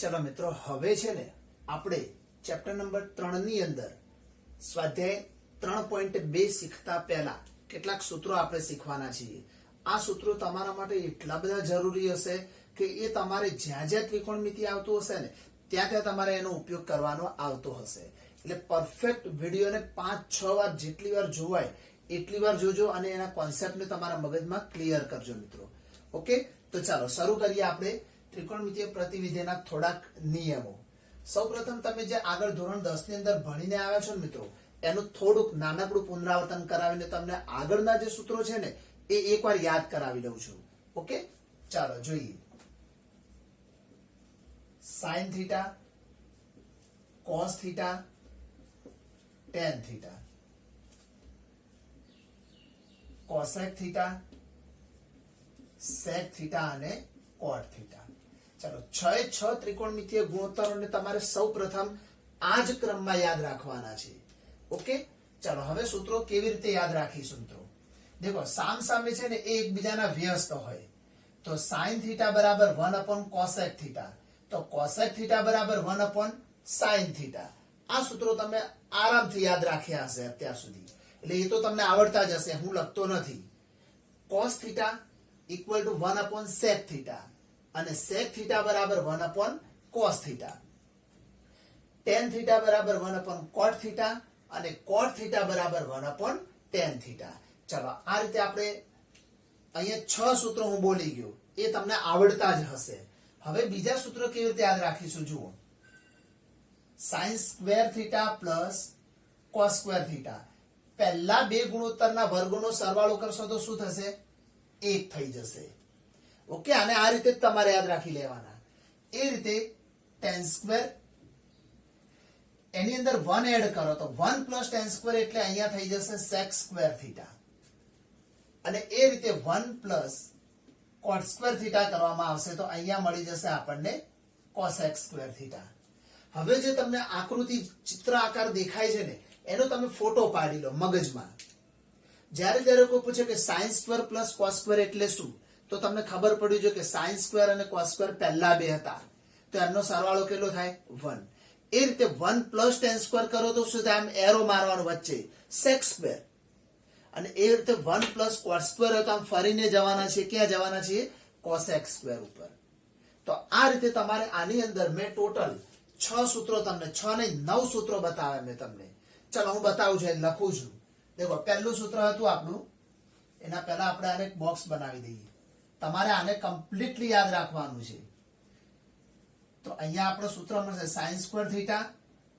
चलो मित्रों हवे छे ने आपणे चैप्टर नंबर 3 ની અંદર સ્વાધ્યાય 3.2 શીખતા પહેલા કેટલાક સૂત્રો આપણે શીખવાના છીએ। આ સૂત્રો તમારા માટે એટલા બધા જરૂરી હશે કે એ તમારે જ્યાં જ્યાં ત્રિકોણમિતિ આવતું હશે ને ત્યાં ત્યાં તમારે એનો ઉપયોગ કરવાનો આવતો હશે। એટલે પરફેક્ટ વિડિયોને 5-6 વાર જેટલી વાર જોવાય એટલી વાર જોજો અને એના કોન્સેપ્ટને તમારા મગજમાં ક્લિયર કરજો મિત્રો। ઓકે, તો ચાલો શરૂ કરીએ આપણે ત્રિકોણમિતિય પ્રતિવિધિના થોડાક નિયમો। સૌપ્રથમ તમે જે આગળ ધોરણ 10 ની અંદર ભણીને આવ્યા છો ને મિત્રો એનું થોડુંક નાનકડું પુનરાવર્તન કરાવીને તમને આગળના જે સૂત્રો છે ને એ એકવાર યાદ કરાવી દઉં છું। ઓકે, ચાલો જોઈએ। sin theta, cos theta, tan theta, cosec theta, sec theta અને cot થીટા। चलो 6 त्रिकोणमितीय गुणोत्तरोने तमारे सौप्रथम आज क्रमમાં યાદ રાખવાના છે। ઓકે, ચાલો હવે સૂત્રો કેવી રીતે યાદ રાખીશું મિત્રો? देखो साम सामे છે ને એ એકબીજાના વ્યસ્ત હોય તો sin θ બરાબર 1 cosec θ તો cosec θ બરાબર 1 sin θ। આ સૂત્રો તમે આરામથી યાદ રાખ્યા હશે અત્યાર સુધી, એટલે એ તો તમને આવડતા જ હશે, હું લખતો નથી। cos θ = 1 sec θ અને sec θ બરાબર 1 cos θ, tan θ બરાબર 1 cot θ અને cot θ બરાબર 1 tan θ। चलो आ रीते आपणे अहींया 6 सूत्रों हूँ बोली गयो ए तमने आवडता ज हशे। हवे बीजा सूत्र केवी रीते याद राखीशुं जुओ, sin square theta plus cos square theta. पहला बे गुणोत्तरना वर्गोनो सरवाळो करशो तो शुं थशे? 1 थई जशे। ओके, आने आ रीते तमारे याद राखी लेवाना। ए रीते tan स्क्वेर एनी अंदर 1 एड करो तो 1 + tan स्क्वेर एटले अहींया थई जशे sec स्क्वेर थीटा અને એ રીતે 1 + cot સ્ક્વેર થીટા કરવામાં આવશે તો અહીંયા મળી જશે આપણને cosec સ્ક્વેર થીટા। હવે જે તમને આકૃતિ ચિત્ર આકાર દેખાય છે ને એનો તમે ફોટો પાડી લો મગજમાં। જ્યારે જ્યારે કોઈ પૂછે કે sin સ્ક્વેર + cos સ્ક્વેર એટલે શું તો તમને ખબર પડી જો કે sin સ્ક્વેર અને cos સ્ક્વેર પહેલા બે હતા તો એમનો સરવાળો કેટલો થાય 1। એ રીતે 1 + tan સ્ક્વેર કરો તો શું થાય? આમ એરો મારવાનો વચ્ચે sec સ્ક્વેર અને એ રીતે 1 + cot સ્ક્વેર હોય તો આમ ફરીને જવાના છે, ક્યાં જવાના છે? cosec સ્ક્વેર ઉપર। તો આ રીતે તમારે આની અંદર મેં ટોટલ 6 સૂત્રો તમને 6 નહીં 9 સૂત્રો બતાવ્યા મેં તમને। ચલો હું બતાવું છું, લખું છું। देखो પહેલું સૂત્ર હતું આપણું, એના પહેલા આપણે આને એક બોક્સ બનાવી દઈએ। તમારે આને કમ્પ્લીટલી યાદ રાખવાનું છે। તો અહીંયા આપણો સૂત્ર મળશે sin square theta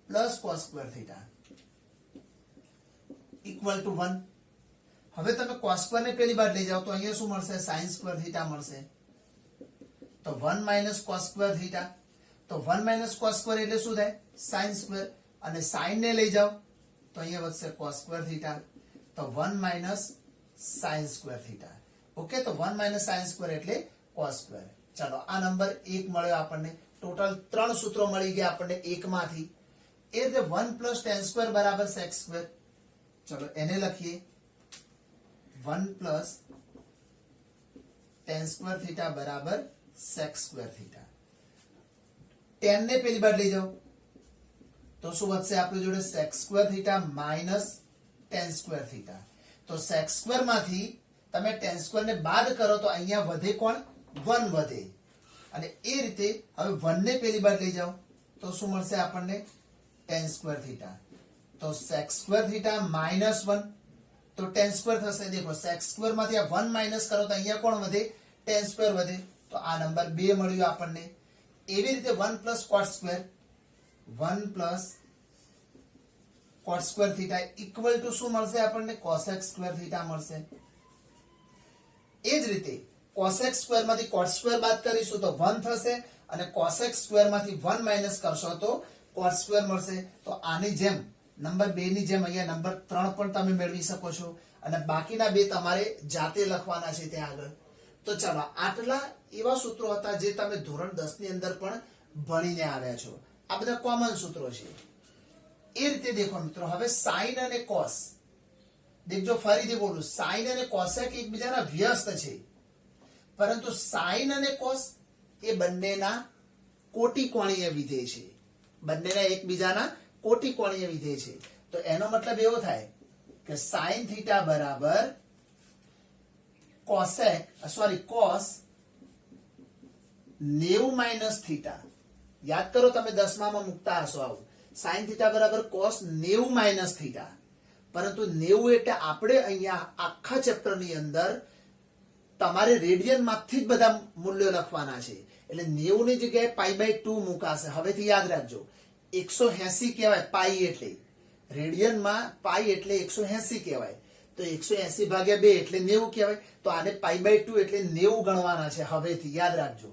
plus cos square theta = 1। હવે તમે cos સ્ક્વેર ને પેલી બાજુ લઈ જાઓ તો અહીંયા શું મળશે? sin સ્ક્વેર થીટા મળશે। તો 1 - cos સ્ક્વેર થીટા તો 1 - cos સ્ક્વેર એટલે શું થાય? sin સ્ક્વેર અને sin ને લઈ જાઓ તો અહીંયા વધશે cos સ્ક્વેર થીટા તો 1 - sin સ્ક્વેર થીટા। ઓકે, તો 1 - sin સ્ક્વેર એટલે cos સ્ક્વેર। ચાલો આ નંબર 1 મળ્યો આપણને। ટોટલ 3 સૂત્રો મળી ગયા આપણને એકમાંથી। એ રીતે 1 + tan સ્ક્વેર બરાબર sec સ્ક્વેર। ચલો એને લખીએ 1 + tan સ્ક્વેર થીટા બરાબર sec સ્ક્વેર થીટા। tan ને પેલી બાજુ લઈ જાઓ તો શું વધશે આપણી જોડે? sec square theta minus tan square theta. તો sec સ્ક્વેર માંથી તમે tan સ્ક્વેર ને બાદ કરો તો અહીંયા વધે કોણ? 1 વધે અને એ રીતે હવે 1 ને પેલી બાજુ લઈ જાઓ તો શું મળશે આપણને? tan square theta. તો sec સ્ક્વેર થીટા માઈનસ 1 तो tan स्क्वेर થશે। देखो sec स्क्वेर માંથી આ 1 માઈનસ કરો તો અહીંયા કોણ વધે? tan સ્ક્વેર વધે। તો આ નંબર 2 મળ્યો આપણને। એવી રીતે 1 + cot square 1 + cot square theta = શું મળશે આપણને? cosec સ્ક્વેર થીટા મળશે। એ જ રીતે cosec સ્ક્વેર માંથી cot સ્ક્વેર બાદ કરીશું તો 1 થશે અને cosec સ્ક્વેર માંથી 1 માઈનસ કરશો તો cot સ્ક્વેર મળશે। તો આની જેમ નંબર 2 ની જેમ અહીંયા નંબર 3 પણ તમે મેળવી શકો છો અને બાકીના બે તમારે જાતે લખવાના છે ત્યાં આગળ। તો ચાલો આટલા એવા સૂત્રો હતા જે તમે ધોરણ 10 ની અંદર પણ ભણીને આવ્યા છો। આ બધા કોમન સૂત્રો છે। એ રીતે દેખો મિત્રો હવે sin અને cos देखो फरीथी बोलूं sin અને cosec એકબીજાના વ્યસ્ત છે, પરંતુ sin અને cos એ બંનેના કોટિકોણીય વિધેય છે, બંનેના એકબીજાના કોટિકોણીય વિધેય છે. તો એનો મતલબ એવો થાય કે sin થીટા બરાબર cos 90 માઇનસ થીટા. યાદ કરો, તમે 10માં મૂકતા હશો આવું. sin થીટા બરાબર cos 90 માઇનસ થીટા. પરંતુ 90 એટલે આપણે અહીંયા આખા ચેપ્ટરની અંદર તમારે રેડિયન માંથી જ બધા મૂલ્યો લખવાના છે. એટલે 90 ની જગ્યાએ π/2 મુકાશે. હવેથી યાદ રાખજો, 180 કહેવાય પાઈ એટલે, રેડિયનમાં પાઈ એટલે 180 કહેવાય. તો 180 ભાગ્યા 2 એટલે 90 કહેવાય. તો આને π/2 એટલે 90 ગણવાના છે. હવેથી યાદ રાખજો,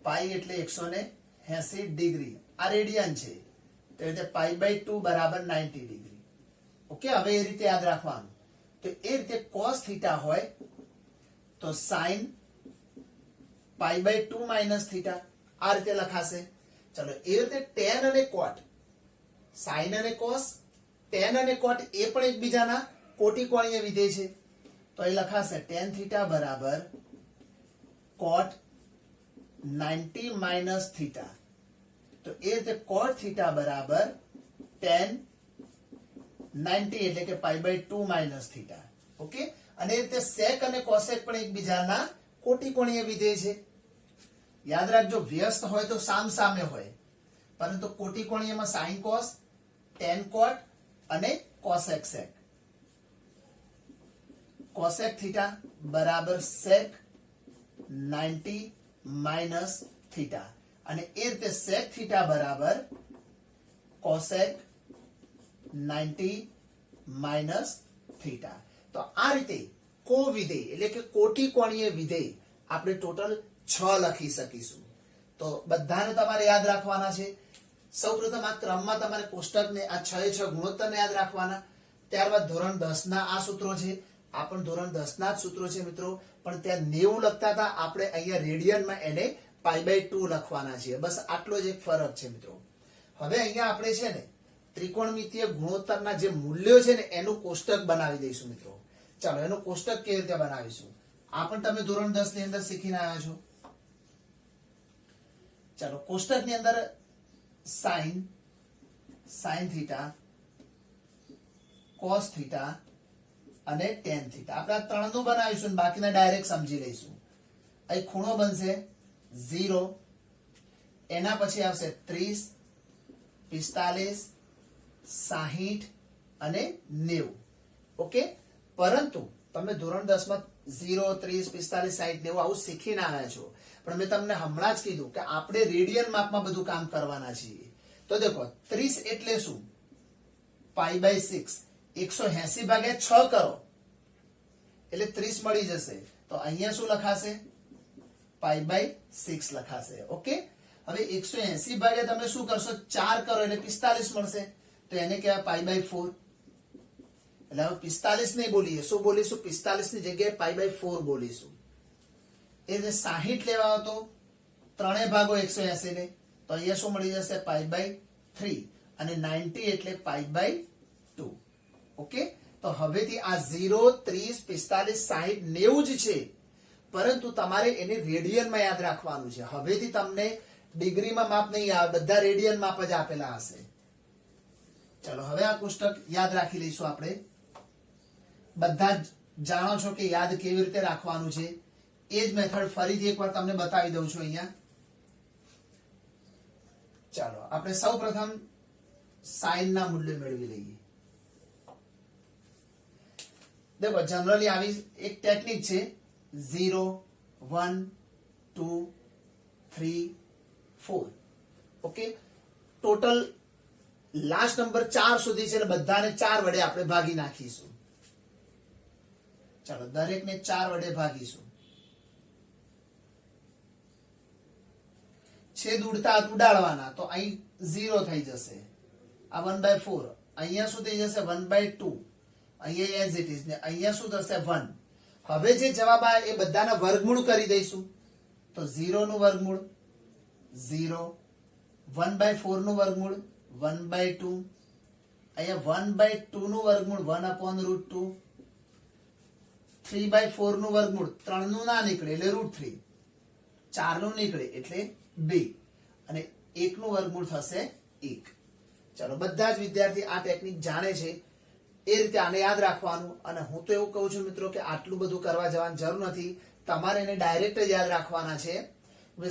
પાઈ એટલે 180 ડિગ્રી, આ રેડિયન છે. તો એટલે π/2 બરાબર 90 ડિગ્રી. ઓકે, હવે એ રીતે યાદ રાખવાનું. તો એ રીતે cos થીટા હોય તો sin π/2 માઇનસ થીટા, આ રીતે લખાશે. ચલો, એ રીતે tan અને cot, sin અને cos, tan અને cot એ પણ એકબીજાના કોટિકોણીય વિધેય છે. તો એ લખાશે tan થીટા બરાબર cot 90 માઇનસ થીટા. તો એ રીતે cot થીટા બરાબર tan 90 એટલે કે π/2 માઇનસ થીટા. ઓકે, અને એ રીતે sec અને cosec પણ એકબીજાના કોટિકોણીય વિધેય છે. યાદ રાખજો, વ્યસ્ત હોય તો સામ સામે હોય, પરંતુ કોટિકોણીયમાં sin cos, tan cot અને cosec sec. cosec થીટા બરાબર sec 90 માઇનસ થીટા. અને એ રીતે sec થીટા બરાબર cosec 90 માઇનસ થીટા. તો આ રીતે કોવિધેય એટલે કે કોટિકોણીય વિધેય આપણે ટોટલ 6 લખી શકીશું. તો બધાને તમારે યાદ રાખવાના છે. સૌપ્રથમ આ ક્રમમાં તમારે કોષ્ટકને, આ 6 એ 6 ગુણોત્તરને યાદ રાખવાના. ત્યારબાદ ધોરણ 10 ના આ સૂત્રો છે, આ પણ ધોરણ 10 ના જ સૂત્રો છે મિત્રો. પણ ત્યાં 90 લખતા હતા, આપણે અહીંયા રેડિયનમાં એને π/2 લખવાના છીએ. બસ આટલો જ એક ફરક છે મિત્રો. હવે અહીંયા આપણે છે ને ત્રિકોણમિતીય ગુણોત્તરના જે મૂલ્યો છે ને એનું કોષ્ટક બનાવી દઈશું મિત્રો. ચાલો, એનું કોષ્ટક કેવી રીતે બનાવીશું આ પણ તમે ધોરણ 10 ની અંદર શીખીને આવ્યા છો. ચાલો, કોષ્ટકની અંદર sin થીટા, cos થીટા અને tan થીટા, આપણે આ ત્રણનું બનાવીશું, બાકીના ડાયરેક્ટ સમજી લઈશું. અહીં ખૂણો બનશે 0, એના પછી આવશે 30, 45, 60 અને 90. ઓકે, પરંતુ તમે ધોરણ 10 માં 0, 30, 45, 60, 90 આવું શીખીને આવ્યા છો. પણ મેં તમને હમણાં જ કીધું કે આપણે રેડિયન માપમાં બધું કામ કરવાના છીએ. તો દેખો, 30 એટલે શું? π/6. 180 ભાગ્યા 6 કરો એટલે 30 મળી જશે. તો અહીંયા શું લખાશે? π/6 લખાશે. ઓકે, હવે 180 ભાગ્યા તમે શું કરશો? 4 કરો એટલે 45 મળશે. તો એને કહેવાય π/4. એટલે હવે 45 નહીં બોલીએ, શું બોલીશું? 45 ની જગ્યાએ π/4 બોલીશું. એ જે 60 લેવા હોય તો 3 ભાગો 180 ને, તો અહીંયા શું મળી જશે? π/3. અને 90 એટલે π/2. ઓકે, તો હવેથી આ 0, 30, 45, 60, 90 જ છે, પરંતુ તમારે એને રેડિયનમાં યાદ રાખવાનું છે. હવેથી તમને ડિગ્રીમાં માપ નહીં આવે, બધા રેડિયન માપ જ આપેલા હશે. ચલો, હવે આ કોષ્ટક યાદ રાખી લઈશું આપણે. બધા જ જાણો છો કે યાદ કેવી રીતે રાખવાનું છે. એ જ મેથડ ફરીથી એકવાર તમને બતાવી દઉં છું અહીંયા. ચાલો, આપણે સૌ પ્રથમ સાઇન ના મૂલ્ય મેળવી લઈએ. देखो जनरली આવી એક ટેકનિક છે 0 1 2 3 4 ઓકે ટોટલ લાસ્ટ નંબર 4 સુધી છે બધાને 4 વડે આપણે ભાગી નાખીશું ચાલો દરેકને 4 વડે ભાગીશું છેદ ઉડતા ઉડાડવાના તો અહીં 0 થઈ જશે આ 1/4 અહીંયા શું થઈ જશે 1/2 અહીંયા એઝ ઇટ ઇઝ ને અહીંયા શું થશે 1 હવે જે જવાબ આવે એ બધાના વર્ગમૂળ કરી દઈશું તો 0 નું વર્ગમૂળ 0 1/4 નું વર્ગમૂળ 1/2 અહીંયા 1/2 નું વર્ગમૂળ 1/√2 3/4 નું વર્ગમૂળ 3 નું ના નીકળે એટલે √3 4 નું નીકળે એટલે 2 અને 1 નું વર્ગમૂળ થશે 1. ચલો બધા જ વિદ્યાર્થી આ ટેકનિક જાણે છે, એ રીતે આને યાદ રાખવાનું. અને હું તો એવું કહું છું મિત્રો કે આટલું બધું કરવા જવાની જરૂર નથી, તમારે એને ડાયરેક્ટ જ યાદ રાખવાના છે.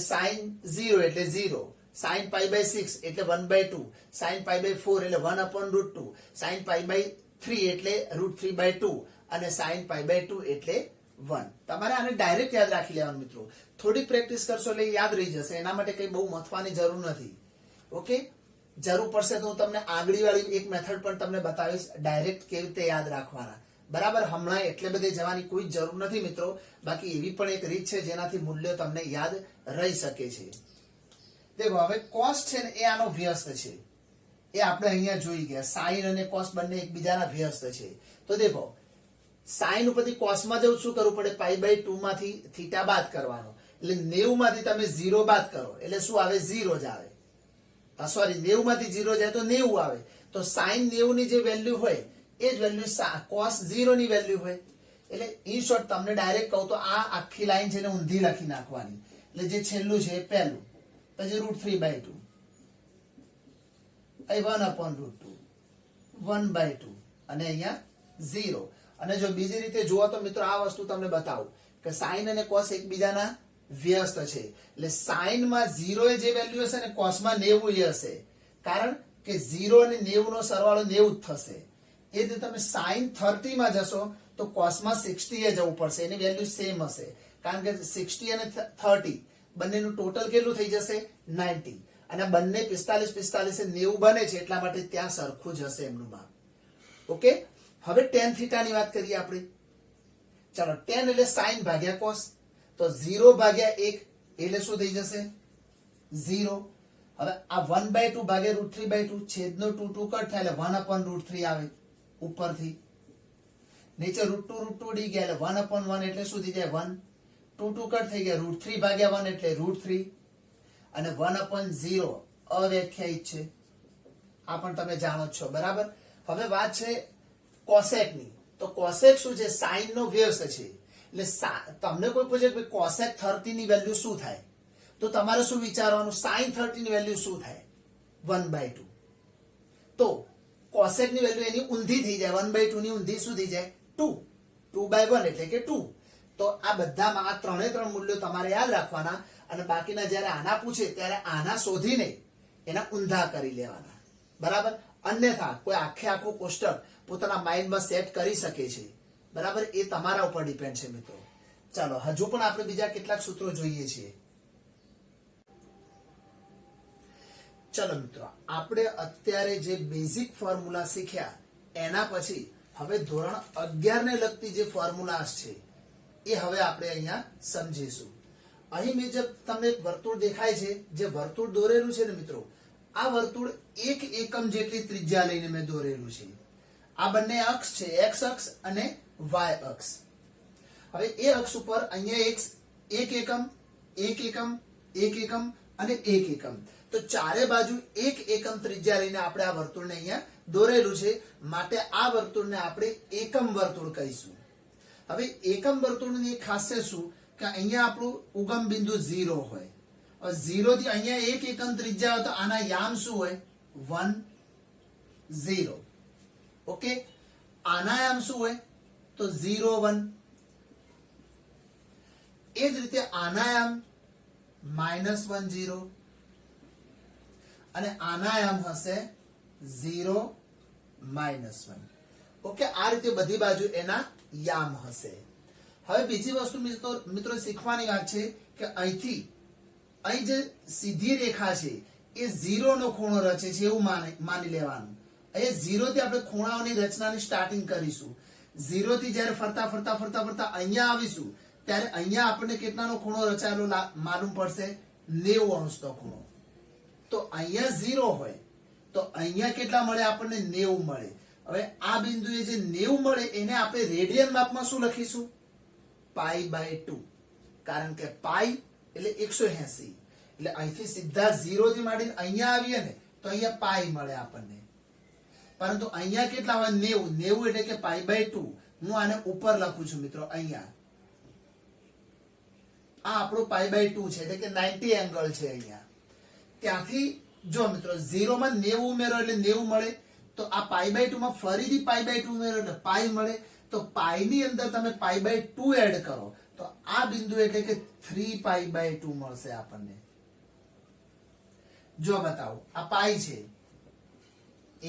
sin 0 એટલે 0, sin π/6 એટલે 1/2, sin π/4 એટલે 1/√2, sin π/3 એટલે √3/2 અને sin π/2 એટલે 1. તમારે આને ડાયરેક્ટ યાદ રાખી લેવાનું મિત્રો. થોડીક પ્રેક્ટિસ કરશો એટલે યાદ રહી જશે, એના માટે કઈ બહુ મથવાની જરૂર નથી. ઓકે, જરૂર પડશે તો હું તમને આગળી વાળી એક મેથડ પણ તમને બતાવીશ, ડાયરેક્ટ કેવી રીતે યાદ રાખવાના. બરાબર, હમણાં એટલે બધે જવાની કોઈ જરૂર નથી મિત્રો. બાકી એવી પણ એક રીત છે જેનાથી મૂલ્યો તમને યાદ રહી શકે છે. દેખો હવે cos છે ને એ આનો વ્યસ્ત છે, એ આપણે અહીંયા જોઈ ગયા. sin અને cos બંને એકબીજાના વ્યસ્ત છે. તો દેખો sin ઉપરથી cos માં જવું શું કરવું પડે, π/2 માંથી થીટા બાદ કરવાનો. એટલે 90 માંથી તમે 0 બાદ કરો એટલે શું આવે, 0 જ આવે. સોરી, 90 માંથી 0 જાય તો 90 આવે. તો sin 90 ની જે વેલ્યુ હોય એ જ વેલ્યુ cos 0 ની વેલ્યુ હોય. એટલે ઇન શોર્ટ તમને ડાયરેક્ટ કહું તો આ આખી લાઈન છે ને ઊંધી લખી નાખવાની. એટલે જે છેલ્લું છે એ પહેલું, પછી √3/2, અહીં 1/√2, 1/2 અને અહીંયા 0. અને જો બીજી રીતે જુઓ તો મિત્રો આ વસ્તુ તમને બતાવું કે sin અને cos એકબીજાના વ્યસ્ત છે. એટલે sin માં 0 એ જે વેલ્યુ હશે ને cos માં 90 હશે, કારણ કે 0 અને 90 નો સરવાળો 90 જ થશે. એ રીતે તમે sin 30 માં જશો તો cos માં 60 એ જવું પડશે, એની વેલ્યુ સેમ હશે, કારણ કે 60 અને 30 બંનેનું ટોટલ કેટલું થઈ જશે, 90. અને બંને 45 એ 90 બને છે, એટલા માટે ત્યાં સરખું જ હશે એમનું માપ. ઓકે, હવે tan θ ની વાત કરીએ આપણે. ચાલો, tan એટલે sin ભાગ્યા cos, તો 0/1 એટલે શું થઈ જશે, 0. હવે આ 1/2 ભાગ્યા √3/2, છેદનો 2 કટ થાય એટલે 1/√3 આવે ઉપરથી. નીચે √2 ડી ગયા એટલે 1/1 એટલે શું થઈ જાય, 1. 2 કટ થઈ ગયા, √3/1 એટલે √3 અને 1/0 અવ્યાખ્યાયિત છે, આ પણ તમે જાણો છો. બરાબર, હવે વાત છે કોસેક ની. તો કોસેક શું છે, સાઇન નો વ્યસ્ત છે. એટલે તમને કોઈ પૂછે કે કોસેક 30 ની વેલ્યુ શું થાય, તો તમારે શું વિચારવાનું, sin 30 ની વેલ્યુ શું થાય, 1/2. તો કોસેક ની વેલ્યુ એની ઊંધી થઈ જાય, 1/2 ની ઊંધી શું થઈ જાય, 2. 2/1 એટલે કે 2. તો આ બધામાં આ ત્રણ મૂલ્યો તમારે યાદ રાખવાના. અને બાકીના જયારે આના પૂછે ત્યારે આના શોધીને એના ઊંધા કરી લેવાના. બરાબર, અન્યથા કોઈ આખું કોષ્ટક પોતાના માઇન્ડમાં સેટ કરી શકે છે. બરાબર, એ તમારા ઉપર ડિપેન્ડ છે મિત્રો. ચાલો, હજુ પણ આપણે બીજા કેટલાક સૂત્રો જોઈએ છીએ. ચલો મિત્રો, આપણે અત્યારે જે બેઝિક ફોર્મ્યુલા શીખ્યા એના પછી હવે ધોરણ 11 ને લગતી જે ફોર્મ્યુલાસ છે એ હવે આપણે અહીંયા સમજીશું. અહીં મેં જે તમને એક વર્તુળ દેખાય છે, જે વર્તુળ દોરેલું છે ને મિત્રો, આ વર્તુળ 1 એકમ જેટલી ત્રિજ્યા લઈને મેં દોરેલું છે. આ બંને અક્ષ છે, x અક્ષ અને y અક્ષ. હવે એ અક્ષ ઉપર અહીંયા 1 એકમ, 1 એકમ, 1 એકમ અને 1 એકમ, તો ચારે બાજુ 1 એકમ ત્રિજ્યા લઈને આપણે આ વર્તુળને અહીંયા દોરેલું છે. માટે આ વર્તુળને આપણે એકમ વર્તુળ કહીશું. હવે એકમ વર્તુળની ખાસિયત શું કે અહીંયા આપણું ઉગમ બિંદુ 0 હોય. હવે 0 થી અહીંયા 1 એકમ ત્રિજ્યા હોય તો આના યામ શું હોય, 1 0. ઓકે, આના યામ શું હોય તો 0 1. એ જ રીતે આના યામ -1 0 અને આના યામ હશે 0 -1. ઓકે, આ રીતે બધી બાજુ એના યામ હશે. હવે બીજી વસ્તુ મિત્રો શીખવાની વાત છે કે અહીંથી અહીં જે સીધી રેખા છે એ 0 નો ખૂણો રચે છે એવું માની લેવાનું. અહીં 0 થી આપણે ખૂણાઓની રચનાની સ્ટાર્ટિંગ કરીશું. 0 થી જ્યારે ફરતા અહીંયા આવીશું ત્યારે અહીંયા આપણને કેટલાનો ખૂણો રચાયેલો માલુમ પડશે, 90 અંશનો ખૂણો. તો અહીંયા 0 હોય તો અહીંયા કેટલા મળે આપણને, 90 મળે. હવે આ બિંદુએ જે 90 મળે એને આપણે રેડિયન માપમાં શું લખીશું, π/2, કારણ કે પાઈ એટલે 180. એટલે અહીંથી સીધા 0 થી માંડીને અહીંયા આવીએ ને તો અહીંયા પાઈ મળે આપણને. પરંતુ અહીંયા કેટલા હોય, 90 એટલે કે π/2. હું આને ઉપર લખું છું મિત્રો, અહીંયા આ આપણો π/2 છે એટલે કે 90 એંગલ છે અહીંયા. ત્યાંથી જો મિત્રો 0 માં 90 ઉમેરો એટલે 90 મળે, તો આ π/2 માં ફરીથી π/2 ઉમેરો એટલે π મળે, તો π ની અંદર તમે π/2 એડ કરો તો આ બિંદુ એટલે કે 3π/2 મળશે આપણને. જો બતાવો આ π છે,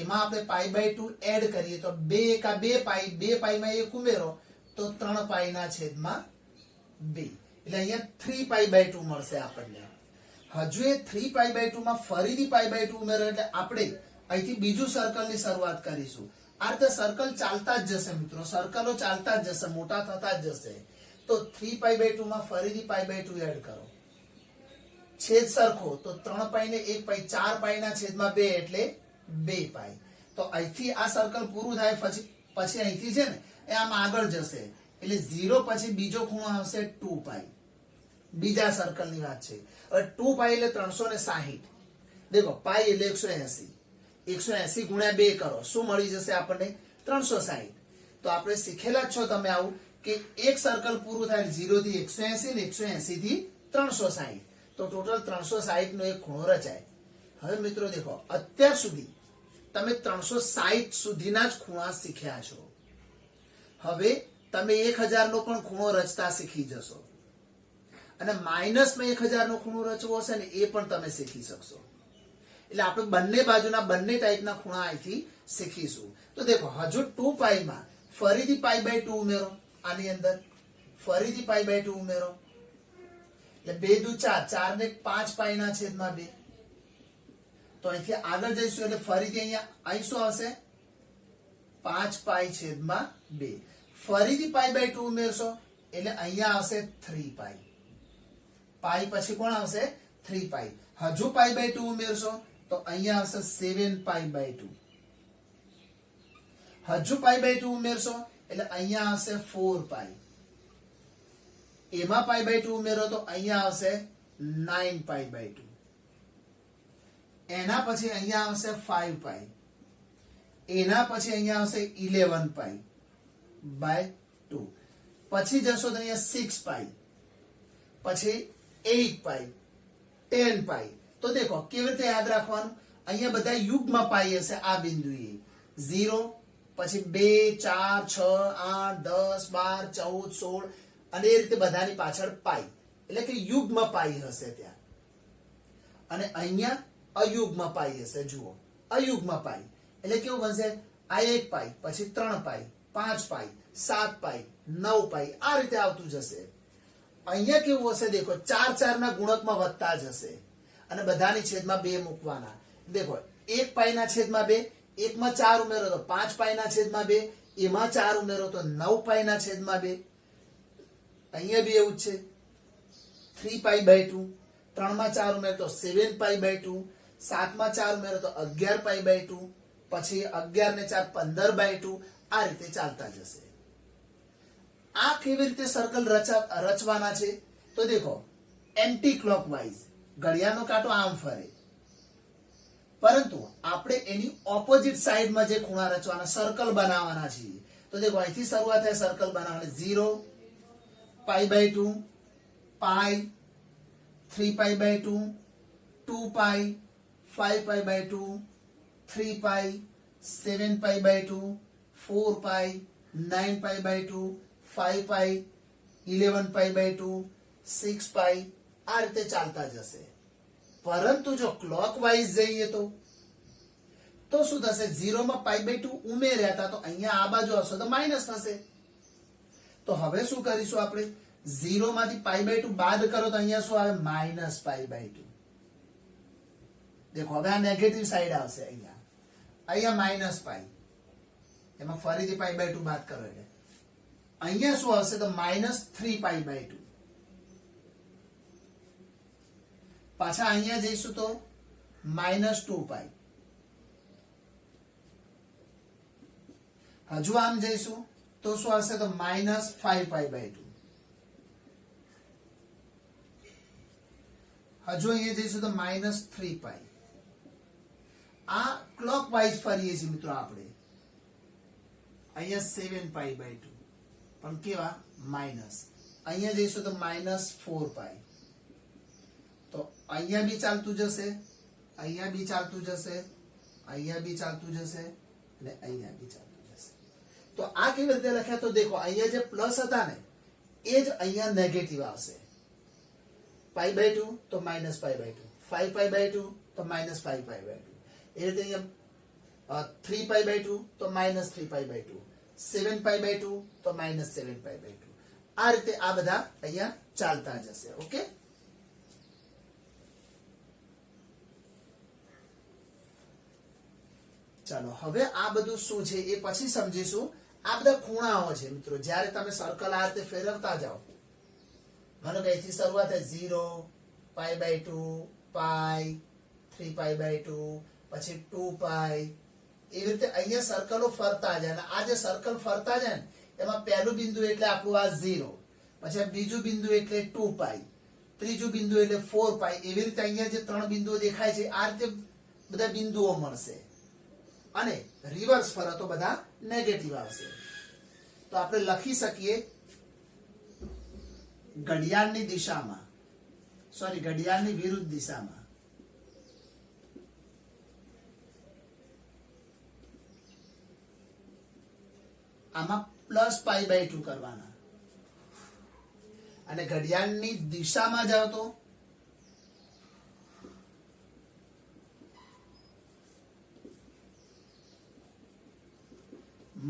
એમાં આપણે π/2 એડ કરીએ તો 2 એકા 2π, 2π માં 1 ઉમેરો તો 3π ના છેદમાં 2, એટલે અહીંયા 3π/2 મળશે આપણને. હજુ એ 3π/2 માં ફરીથી π/2 ઉમેરો એટલે આપણે અહીંથી બીજું સર્કલની શરૂઆત કરીશું. આ રીતે સર્કલ ચાલતા જ જશે મિત્રો, સર્કલો ચાલતા જ જશે, મોટા થતા જ જશે. તો 3π/2 માં ફરીથી π/2 એડ કરો, છેદ સરખો તો 3π ને 1π, 4π ના છેદમાં 2 એટલે 2π. તો અહીંથી આ સર્કલ પૂરું થાય પછી અહીંથી છે ને એ આમ આગળ જશે એટલે 0 પછી બીજો ખૂણો આવશે 2π. બીજા સર્કલની વાત છે. હવે 2π એટલે 360. દેખો π એટલે 180, 180 ગુણ્યા 2 કરો, શું મળી જશે આપણને? 360. તો આપણે શીખેલા જ છો તમે આવું કે એક સર્કલ પૂરું થાય 0 થી 180 ને 180 થી 360, તો ટોટલ 360 નો એક ખૂણો રચાય. હવે મિત્રો દેખો અત્યાર સુધી તમે 360 સુધીના જ ખૂણા શીખ્યા છો. હવે તમે 1000 નો પણ ખૂણો રચતા શીખી જશો અને માઇનસમાં 1000 નો ખૂણો રચવો હશે ને એ પણ તમે શીખી શકશો. એટલે આપણે બંને બાજુના બંને ટાઈપના ખૂણા અહીંથી શીખીશું. તો દેખો હજુ 2π માં ફરીથી π/2 ઉમેરો, આની અંદર ફરીથી π/2 ઉમેરો એટલે 2 દુ 4, 4 ને 5π ના છેદમાં 2. તો અહીંથી આગળ જઈશું એટલે ફરીથી અહીંયા અહીં શું આવશે? 5π છેદમાં 2. ફરીથી π/2 ઉમેરશો એટલે અહીંયા આવશે 3π. π પછી કોણ આવશે? 3π. હજુ π/2 ઉમેરશો તો અહીંયા આવશે 7π/2. હજુ π/2 ઉમેરશો એટલે અહીંયા આવશે 4π. એમાં π/2 ઉમેરો તો અહીંયા આવશે 9π/2. એના પછી અહીંયા આવશે 5π. એના પછી અહીંયા આવશે 11π/2. પછી જશો તો અહીંયા 6π, પછી 8π, 10π. તો દેખો કેવી રીતે યાદ રાખવાનું? અહીંયા બધા યુગ્મ પાઈ હશે. આ બિંદુએ 0 પછી 2 4 6 8 10 12 14 16 અને એ રીતે બધાની પાછળ પાઈ, એટલે કે યુગ્મ પાઈ હશે ત્યાં. અને અહીંયા અયુગ્મ પાઈ હશે. જુઓ અયુગ્મ પાઈ એટલે કેવું બનશે? આ 1π, પછી 3π, 5π, 7π, 9π, આ રીતે આવતું જશે. અહીંયા કેવું હશે? દેખો 4 4 ના ગુણકમાં વધતા જશે અને બધાની છેદમાં 2 મૂકવાના. દેખો 1π ના છેદમાં 2, 1 માં 4 ઉમેરો તો 5π ના છેદમાં 2, એમાં 4 ઉમેરો તો 9π ના છેદમાં 2. અહીંયા બી એવું જ છે. 3π/2, 3 માં 4 ઉમેરો તો 7π/2, 7 માં 4 ઉમેરો તો 11π/2, પછી 11 ને 4 15/2. આ રીતે ચાલતા જશે. આ કેવી રીતે સર્કલ રચવાના છે? તો દેખો એન્ટી ક્લોકવાઇઝ, ઘડિયાળનો કાંટો આમ ફરે, પરંતુ આપણે એની ઓપોઝિટ સાઈડમાં જે ખૂણા રચવાના, સર્કલ બનાવવાના છીએ. તો દેખો અહીંથી શરૂઆત થાય સર્કલ બનાવવાની. 0 π/2, π, 3π/2, 2π, 5π/2, 3π, 7π/2, 4π, 9π/2, 5π, 11π/2, 6π. આ રીતે ચાલતા જશે. પરંતુ જો ક્લોકવાઇઝ જઈએ તો શું થશે? 0 માં π/2 ઉમેર્યા હતા તો અહીંયા આ બાજુ આવશે તો માઇનસ થશે. તો હવે શું કરીશું આપણે? 0 માંથી π/2 બાદ કરો તો અહીંયા શું આવે? -π/2. દેખો હવે આ નેગેટિવ સાઈડ આવશે. અહીંયા -π, એમાં ફરીથી π/2 બાદ કરો એટલે અહીંયા શું આવશે? તો -3π/2. પાછા અહીંયા જઈશું તો -2π. હજુ આમ જઈશું તો શું આવશે? તો -5π/2. હજુ અહીંયા જઈશું તો -3π. આ ક્લોકવાઇઝ ફરીએ છીએ મિત્રો આપણે. અહીંયા 7π/2 પણ કેવા? માઇનસ. અહીંયા જઈશું તો -4 તો અહીંયા બી ચાલતું જશે, અહીંયા બી ચાલતું જશે, અહીંયા બી ચાલતું જશે અને અહીંયા બી ચાલતું જશે. તો આ કેવી રીતે લખ્યા? તો દેખો અહીંયા જે પ્લસ હતા ને એ જ અહીંયા નેગેટિવ આવશે. π/2 તો -π/2, 5π/2 તો -5π/2, એ રીતે અહીંયા 3π/2 તો -3π/2, 7π/2 તો -7π/2. આ રીતે આ બધા અહીંયા ચાલતા જશે. ઓકે, ચાલો હવે આ બધું શું છે એ પછી સમજીશું. આ બધા ખૂણાઓ છે મિત્રો. જ્યારે તમે સર્કલ આ રીતે ફેરવતા જાઓ, માનો કે અહીંથી શરૂઆત થાય 0, π/2, π, 3π/2, પછી 2π, એવી રીતે અહીંયા સર્કલો ફરતા જાય. અને આ જે સર્કલ ફરતા જાય ને એમાં પહેલું બિંદુ એટલે આપણું આ 0, પછી બીજું બિંદુ એટલે 2π, ત્રીજું બિંદુ એટલે 4π. એવી રીતે અહીંયા જે 3 બિંદુઓ દેખાય છે આ રીતે બધા બિંદુઓ મળશે. અને રિવર્સ ફરો તો બધા નેગેટિવ આવશે. તો આપણે લખી શકીએ ઘડિયાળની દિશામાં, સોરી ઘડિયાળની વિરુદ્ધ દિશામાં આમાં +π/2 કરવાના, અને ઘડિયાળની દિશામાં જાઓ તો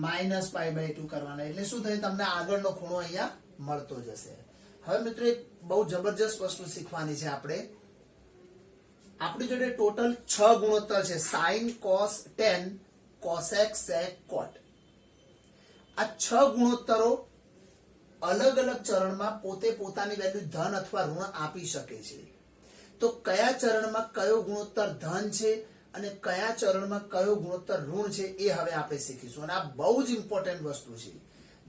-π/2 કરવાના. એટલે શું થાય? તમને આગળનો ખૂણો અહીંયા મળતો જશે. હવે મિત્રો એક બહુ જબરજસ્ત વસ્તુ શીખવાની છે આપણે. આપણી જોડે ટોટલ 6 ગુણોત્તર છે: sin, cos, tan, cosec, sec, cot. આ 6 ગુણોત્તરો અલગ અલગ ચરણમાં પોતે પોતાની વેલ્યુ ધન અથવા ઋણ આપી શકે છે. તો કયા ચરણમાં કયો ગુણોત્તર ધન છે અને કયા ચરણમાં કયો ગુણોત્તર ઋણ છે એ હવે આપણે શીખીશું. અને આ બહુ જ ઇમ્પોર્ટન્ટ વસ્તુ છે,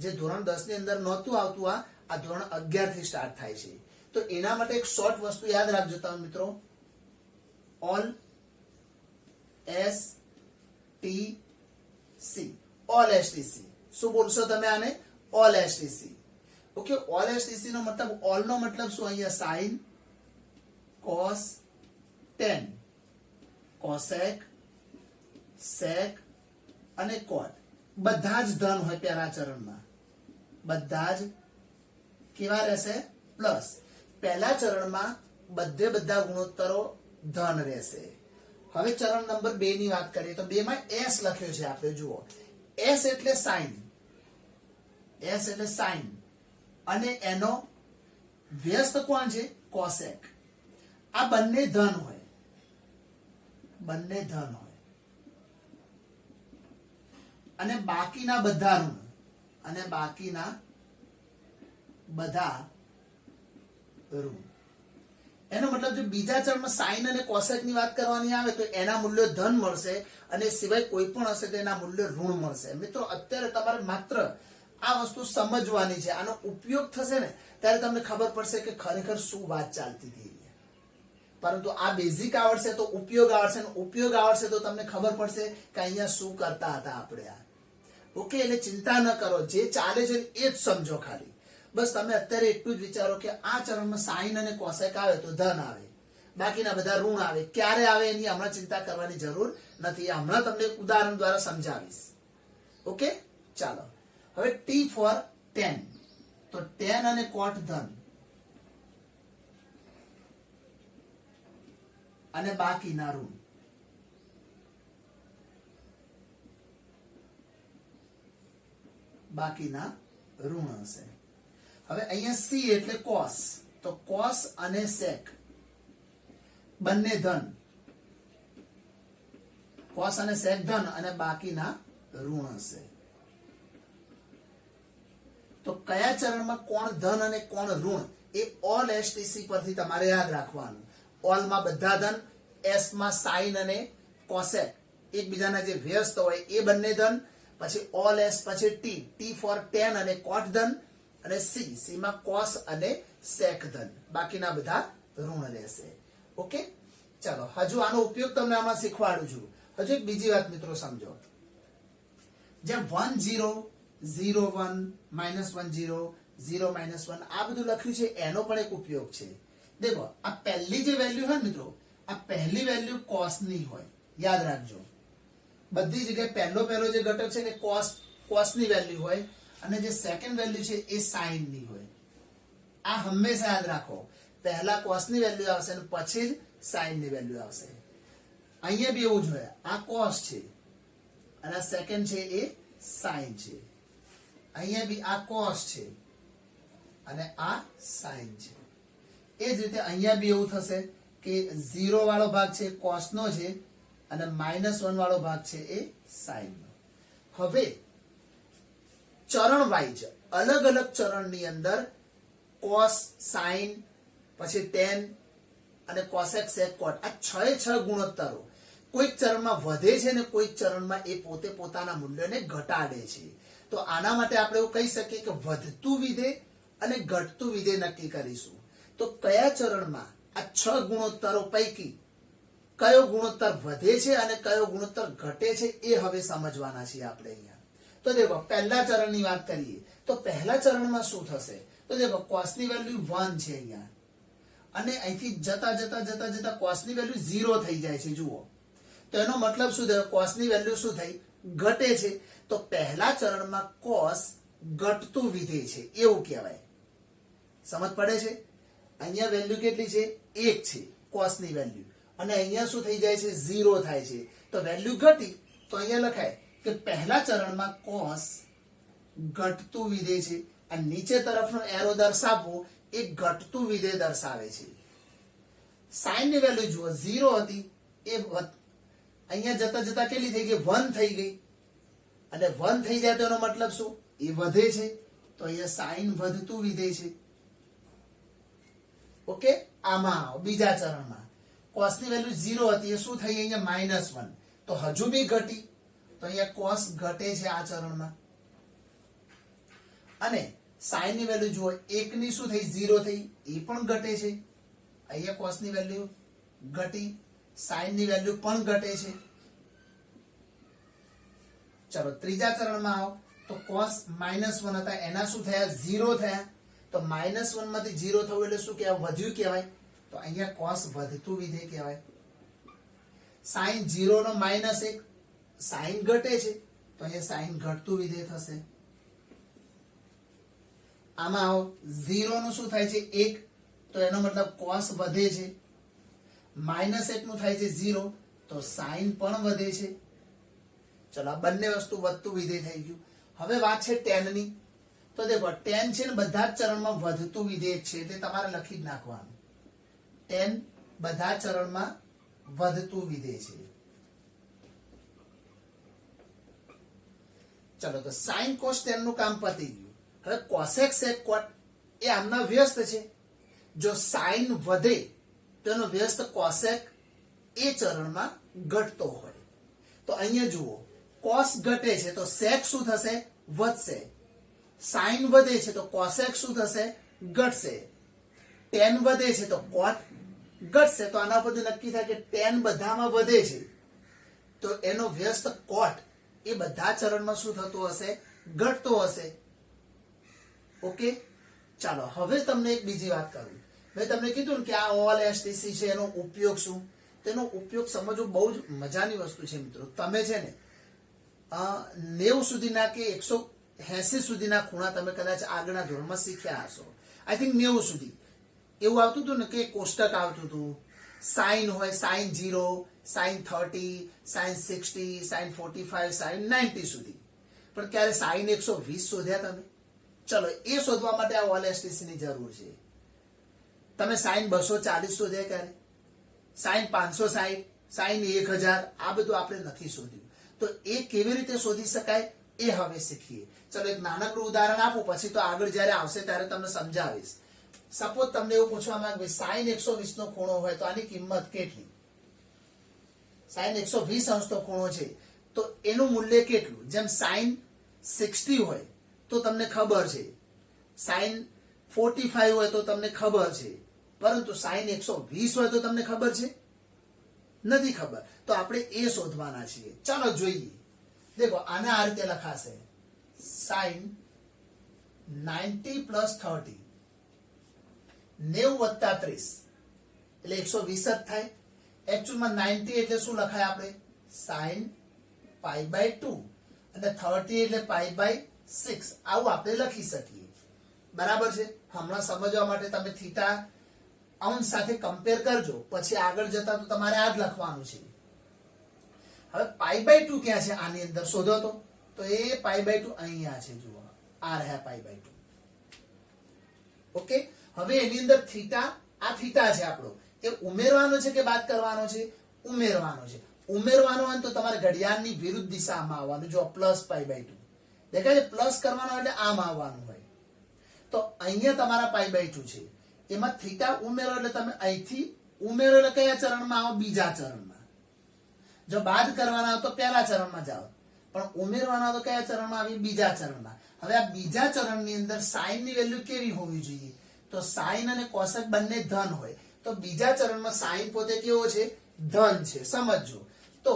જે ધોરણ 10 ની અંદર નહોતું આવતું. આ ધોરણ 11 થી સ્ટાર્ટ થાય છે. તો એના માટે એક શોર્ટ વસ્તુ યાદ રાખજો તમે મિત્રો. All STC, all STC. શું બોલશો તમે આને? All STC. Okay, all STC નો મતલબ, ઓલ નો મતલબ શું? અહીંયા sin, cos, tan, cosec, sec અને cot બધા જ ધન હોય પહેલા ચરણમાં. બધા જ કેવા રહેશે? પ્લસ. પહેલા ચરણમાં બધા ગુણોત્તરો ધન રહેશે. હવે ચરણ નંબર 2 ની વાત કરીએ તો 2 માં S લખ્યો છે આપણે. જુઓ, S એટલે sin, S એટલે sin, અને એનો વ્યસ્ત કોણ છે? cosec. આ બંને ધન હોય, બંને ધન હોય, અને બાકીના બધા ઋણ, અને બાકીના બધા ઋણ. એનો મતલબ જો બીજા ચરણમાં સાઇન અને કોસેક ની વાત કરવાની આવે તો એના મૂલ્યો ધન મળશે, અને સિવાય કોઈ પણ હશે તો એના મૂલ્યો ઋણ મળશે. મિત્રો અત્યારે તમારે માત્ર આ વસ્તુ સમજવાની છે. આનો ઉપયોગ થશે ને ત્યારે તમને ખબર પડશે કે ખરેખર શું વાત ચાલતી હતી. પરંતુ આ બેઝિક આવડશે તો ઉપયોગ આવડશે, અને ઉપયોગ આવડશે તો તમને ખબર પડશે કે અહીંયા શું કરતા હતા આપણે. આ ઓકે, એટલે ચિંતા ન કરો, જે ચાલે છે એ જ સમજો ખાલી. બસ તમે અત્યારે એટલું જ વિચારો કે આ ચરણમાં સાઇન અને કોસેક આવે તો ધન આવે, બાકીના બધા ઋણ આવે. ક્યારે આવે એની હમણાં ચિંતા કરવાની જરૂર નથી. હમણાં તમને ઉદાહરણ દ્વારા સમજાવીશ. ઓકે, ચાલો હવે T ફોર tan. તો tan અને cot ધન, અને બાકીના ઋણ. બાકીના ઋણ હશે. હવે અહીંયા C એટલે cos. તો cos અને sec બંને ધન, cos અને sec ધન, અને બાકીના ઋણ હશે. તો કયા ચરણમાં કોણ ધન અને કોણ ઋણ એ ઓલ STC પરથી તમારે યાદ રાખવાનું. ઓલ માં બધા ધન, S માં sin અને cosec એકબીજાના જે વ્યસ્ત હોય એ બંને ધન, પછી ઓલ S, પછી T ફોર tan અને cot ધન, અને C માં cos અને sec ધન, બાકીના બધા ઋણ રહેશે. ઓકે, ચાલો હજુ આનો ઉપયોગ તમને આમાં શીખવાડું છું. હજુ એક બીજી વાત મિત્રો સમજો. જેમ 1 0 0 1 -1 0 0 -1 આ બધું લખ્યું છે એનો પણ એક ઉપયોગ છે. देखो આ પહેલી જે વેલ્યુ હોય મિત્રો, આ પહેલી વેલ્યુ cos ની હોય, યાદ રાખજો. બધી જગ્યાએ પહેલો જે ઘટક છે કે cos ની વેલ્યુ હોય અને જે સેકન્ડ વેલ્યુ છે એ sin ની હોય. આ હંમેશા યાદ રાખો, પહેલા cos ની વેલ્યુ આવશે અને પછી જ sin ની વેલ્યુ આવશે. અહીંયા બી એવું જ હોય, આ cos છે અને આ સેકન્ડ છે એ sin છે. અહીંયા બી આ cos છે અને આ sin છે. એ જ રીતે અહીંયા બી એવું થશે કે 0 વાળો ભાગ છે cos નો છે અને -1 વાળો ભાગ છે એ sin નો. હવે ચરણ વાઇઝ અલગ અલગ ચરણની અંદર cos sin પછી tan અને cosec sec cot આ 6 ગુણોત્તરો કોઈક ચરણમાં વધે છે ને કોઈક ચરણમાં એ પોતે પોતાના મૂલ્યને ઘટાડે છે. તો આના માટે આપણે એવું કહી શકીએ કે વધતું વિધેય અને ઘટતું વિધેય નક્કી કરીશું. તો કયા ચરણમાં આ 6 ગુણોત્તરો પૈકી કયો ગુણોત્તર વધે છે અને કયો ગુણોત્તર ઘટે છે એ હવે સમજવાના છીએ આપણે અહીંયા. તો દેખો પહેલા ચરણની વાત કરીએ તો પહેલા ચરણમાં શું થશે? તો દેખો cos ની વેલ્યુ 1 છે અહીંયા અને અહીંથી જતા cos ની વેલ્યુ 0 થઈ જાય છે. જુઓ તો એનો મતલબ શું થયો? cos ની વેલ્યુ શું થઈ? ઘટે છે. તો પહેલા ચરણમાં cos ઘટતું વિધેય છે એવું કહેવાય. સમજ પડે છે? અહીંયા વેલ્યુ કેટલી છે? 1 છે cos ની વેલ્યુ અને અહીંયા શું થઈ જાય છે? 0 થાય છે. તો વેલ્યુ ઘટી તો અહીંયા લખાય કે પહેલા ચરણમાં cos ઘટતું વિધેય છે અને નીચે તરફનો એરો દર્શાવવો એ ઘટતું વિધેય દર્શાવે છે. sin ની વેલ્યુ જુઓ 0 હતી એ અહીંયા જતા કેટલી થઈ ગઈ? 1 થઈ ગઈ અને 1 થઈ જાય તો એનો મતલબ શું? એ વધે છે. તો અહીંયા sin વધતું વિધેય છે. ઓકે, આમાં બીજા ચરણમાં cos ની વેલ્યુ 0 હતી એ શું થઈ? અહીંયા -1 તો હજુ બી ઘટી તો અહીંયા cos ઘટે છે આ ચરણમાં. અને sin ની વેલ્યુ જુઓ 1 ની શું થઈ? 0 થઈ એ પણ ઘટે છે. અહીંયા cos ની વેલ્યુ ઘટી, sin ની વેલ્યુ પણ ઘટે છે. ચલો ત્રીજા ચરણમાં આવો તો cos -1 હતા એના શું થયા? 0 થયા. તો -1 માંથી 0 થયું એટલે શું કહેવાય? વધ્યું કહેવાય. તો અહીંયા cos વધતું વિધેય કહેવાય. sin 0 નો -1 sin ઘટે છે તો અહીંયા sin ઘટતું વિધેય થશે. આમાં આવો 0 નું શું થાય છે? 1 તો એનો મતલબ cos વધે છે. -1 નું થાય છે 0 તો sin પણ વધે છે. ચલો આ બંને વસ્તુ વધતું વિધેય થઈ ગયું. હવે વાત છે tan ની. તો દેખો tan છે ને બધા જ ચરણમાં વધતું વિધેય છે એટલે તમારે લખી જ નાખવાનું. tan બધા ચરણમાં વધતું વિધેય છે. ચલો તો sin cos tan નું કામ પતી ગયું. હવે cosec sec cot એ આમના વ્યસ્ત છે. જો sin વધે તો એનો વ્યસ્ત cosec એ ચરણમાં ઘટતો હોય. તો અહીંયા જુઓ cos ઘટે છે તો sec શું થશે? વધશે. sin વધે છે તો cosec શું થશે? ઘટશે. tan વધે છે તો cot ઘટશે. તો આના પરથી નક્કી થાય કે tan બધામાં વધે છે તો એનો વ્યસ્ત cot એ બધા ચરણમાં શું થતું હશે? ઘટતો હશે. ઓકે, ચાલો હવે તમને એક બીજી વાત કરું. મેં તમને કીધું ને કે આ ઓલ એસટીસી છે એનો ઉપયોગ શું? તેનો ઉપયોગ સમજવું બહુ જ મજાની વસ્તુ છે મિત્રો. તમે છે ને 90 સુધીના કે 180 સુધીના ખૂણા તમે કદાચ આગળના ધોરણમાં શીખ્યા હશો. આઈ થિંક 90 સુધી એવું આવતું હતું ને કે કોષ્ટક આવતું હતું. સાઇન હોય sin 0, sin 30, sin 60, sin 45, sin 90 સુધી. પણ ક્યારે sin 120 શોધ્યા તમે? ચલો એ શોધવા માટે આ ઓલ એસટીસી ની જરૂર છે. તમે sin 240 શોધ્યા ક્યારે? sin 560, sin 1000 આ બધું આપણે નથી શોધ્યું. તો એ કેવી રીતે શોધી શકાય એ હવે શીખીએ. ચલો એક નાનકડું ઉદાહરણ આપું પછી તો આગળ જ્યારે આવશે ત્યારે તમને સમજાવીશ. સપોઝ તમને એવું પૂછવામાં આવે sin 120 નો ખૂણો હોય તો આની કિંમત કેટલી? sin 120 અંશ નો ખૂણો છે તો એનું મૂલ્ય કેટલું? જેમ sin 60 હોય તો તમને ખબર છે, sin 45 હોય તો તમને ખબર છે, પરંતુ sin 120 હોય તો તમને ખબર છે? નથી ખબર. તો આપણે એ શોધવાના છીએ. ચાલો જોઈએ. દેખો આને આ રીતે લખાશે sin 90 પ્લસ 30 90 વત્તા 30 એટલે 120 જ થાય. એકચ્યુઅલમાં 90 એટલે શું લખાય આપણે sin પાઈ બાય 2 અને 30 એટલે પાઈ બાય 6 આવું આપણે લખી શકીએ. બરાબર છે. હમણાં સમજવા માટે તમે થીટા અંશ સાથે કમ્પેર કરજો, પછી આગળ જતા તો તમારે આ જ લખવાનું છે. હવે પાઈ બાય 2 ક્યાં છે આની અંદર શોધો તો એ પાઈ બાય 2 અહીંયા છે. જુઓ આ રહ્યા પાઈ બાય 2. ઓકે. હવે એની અંદર થીટા, આ થીટા છે આપણો, એ ઉમેરવાનો છે કે બાદ કરવાનો છે? ઉમેરવાનો છે. ઉમેરવાનો હોય તો તમારે ઘડિયાળની વિરુદ્ધ દિશામાં આવવાનું. જો પ્લસ પાઈ બાય 2 દેખાય છે, પ્લસ કરવાનો એટલે આમ આવવાનું હોય. તો અહીંયા તમારા પાઈ બાય 2 છે, એમાં થીટા ઉમેરો એટલે તમે અહીંથી ઉમેરો એટલે કયા ચરણમાં આવો? બીજા ચરણમાં. જો બાદ કરવાના હોય તો પહેલા ચરણમાં જાઓ, પણ ઉમેરવાના હોય તો કયા ચરણમાં આવી? બીજા ચરણમાં. હવે આ બીજા ચરણની અંદર સાઈન ની વેલ્યુ કેવી હોવી જોઈએ? તો સાઈન અને કોસેક બંને ધન હોય. તો બીજા ચરણમાં સાઈન પોતે કેવો છે? ધન છે. સમજો. તો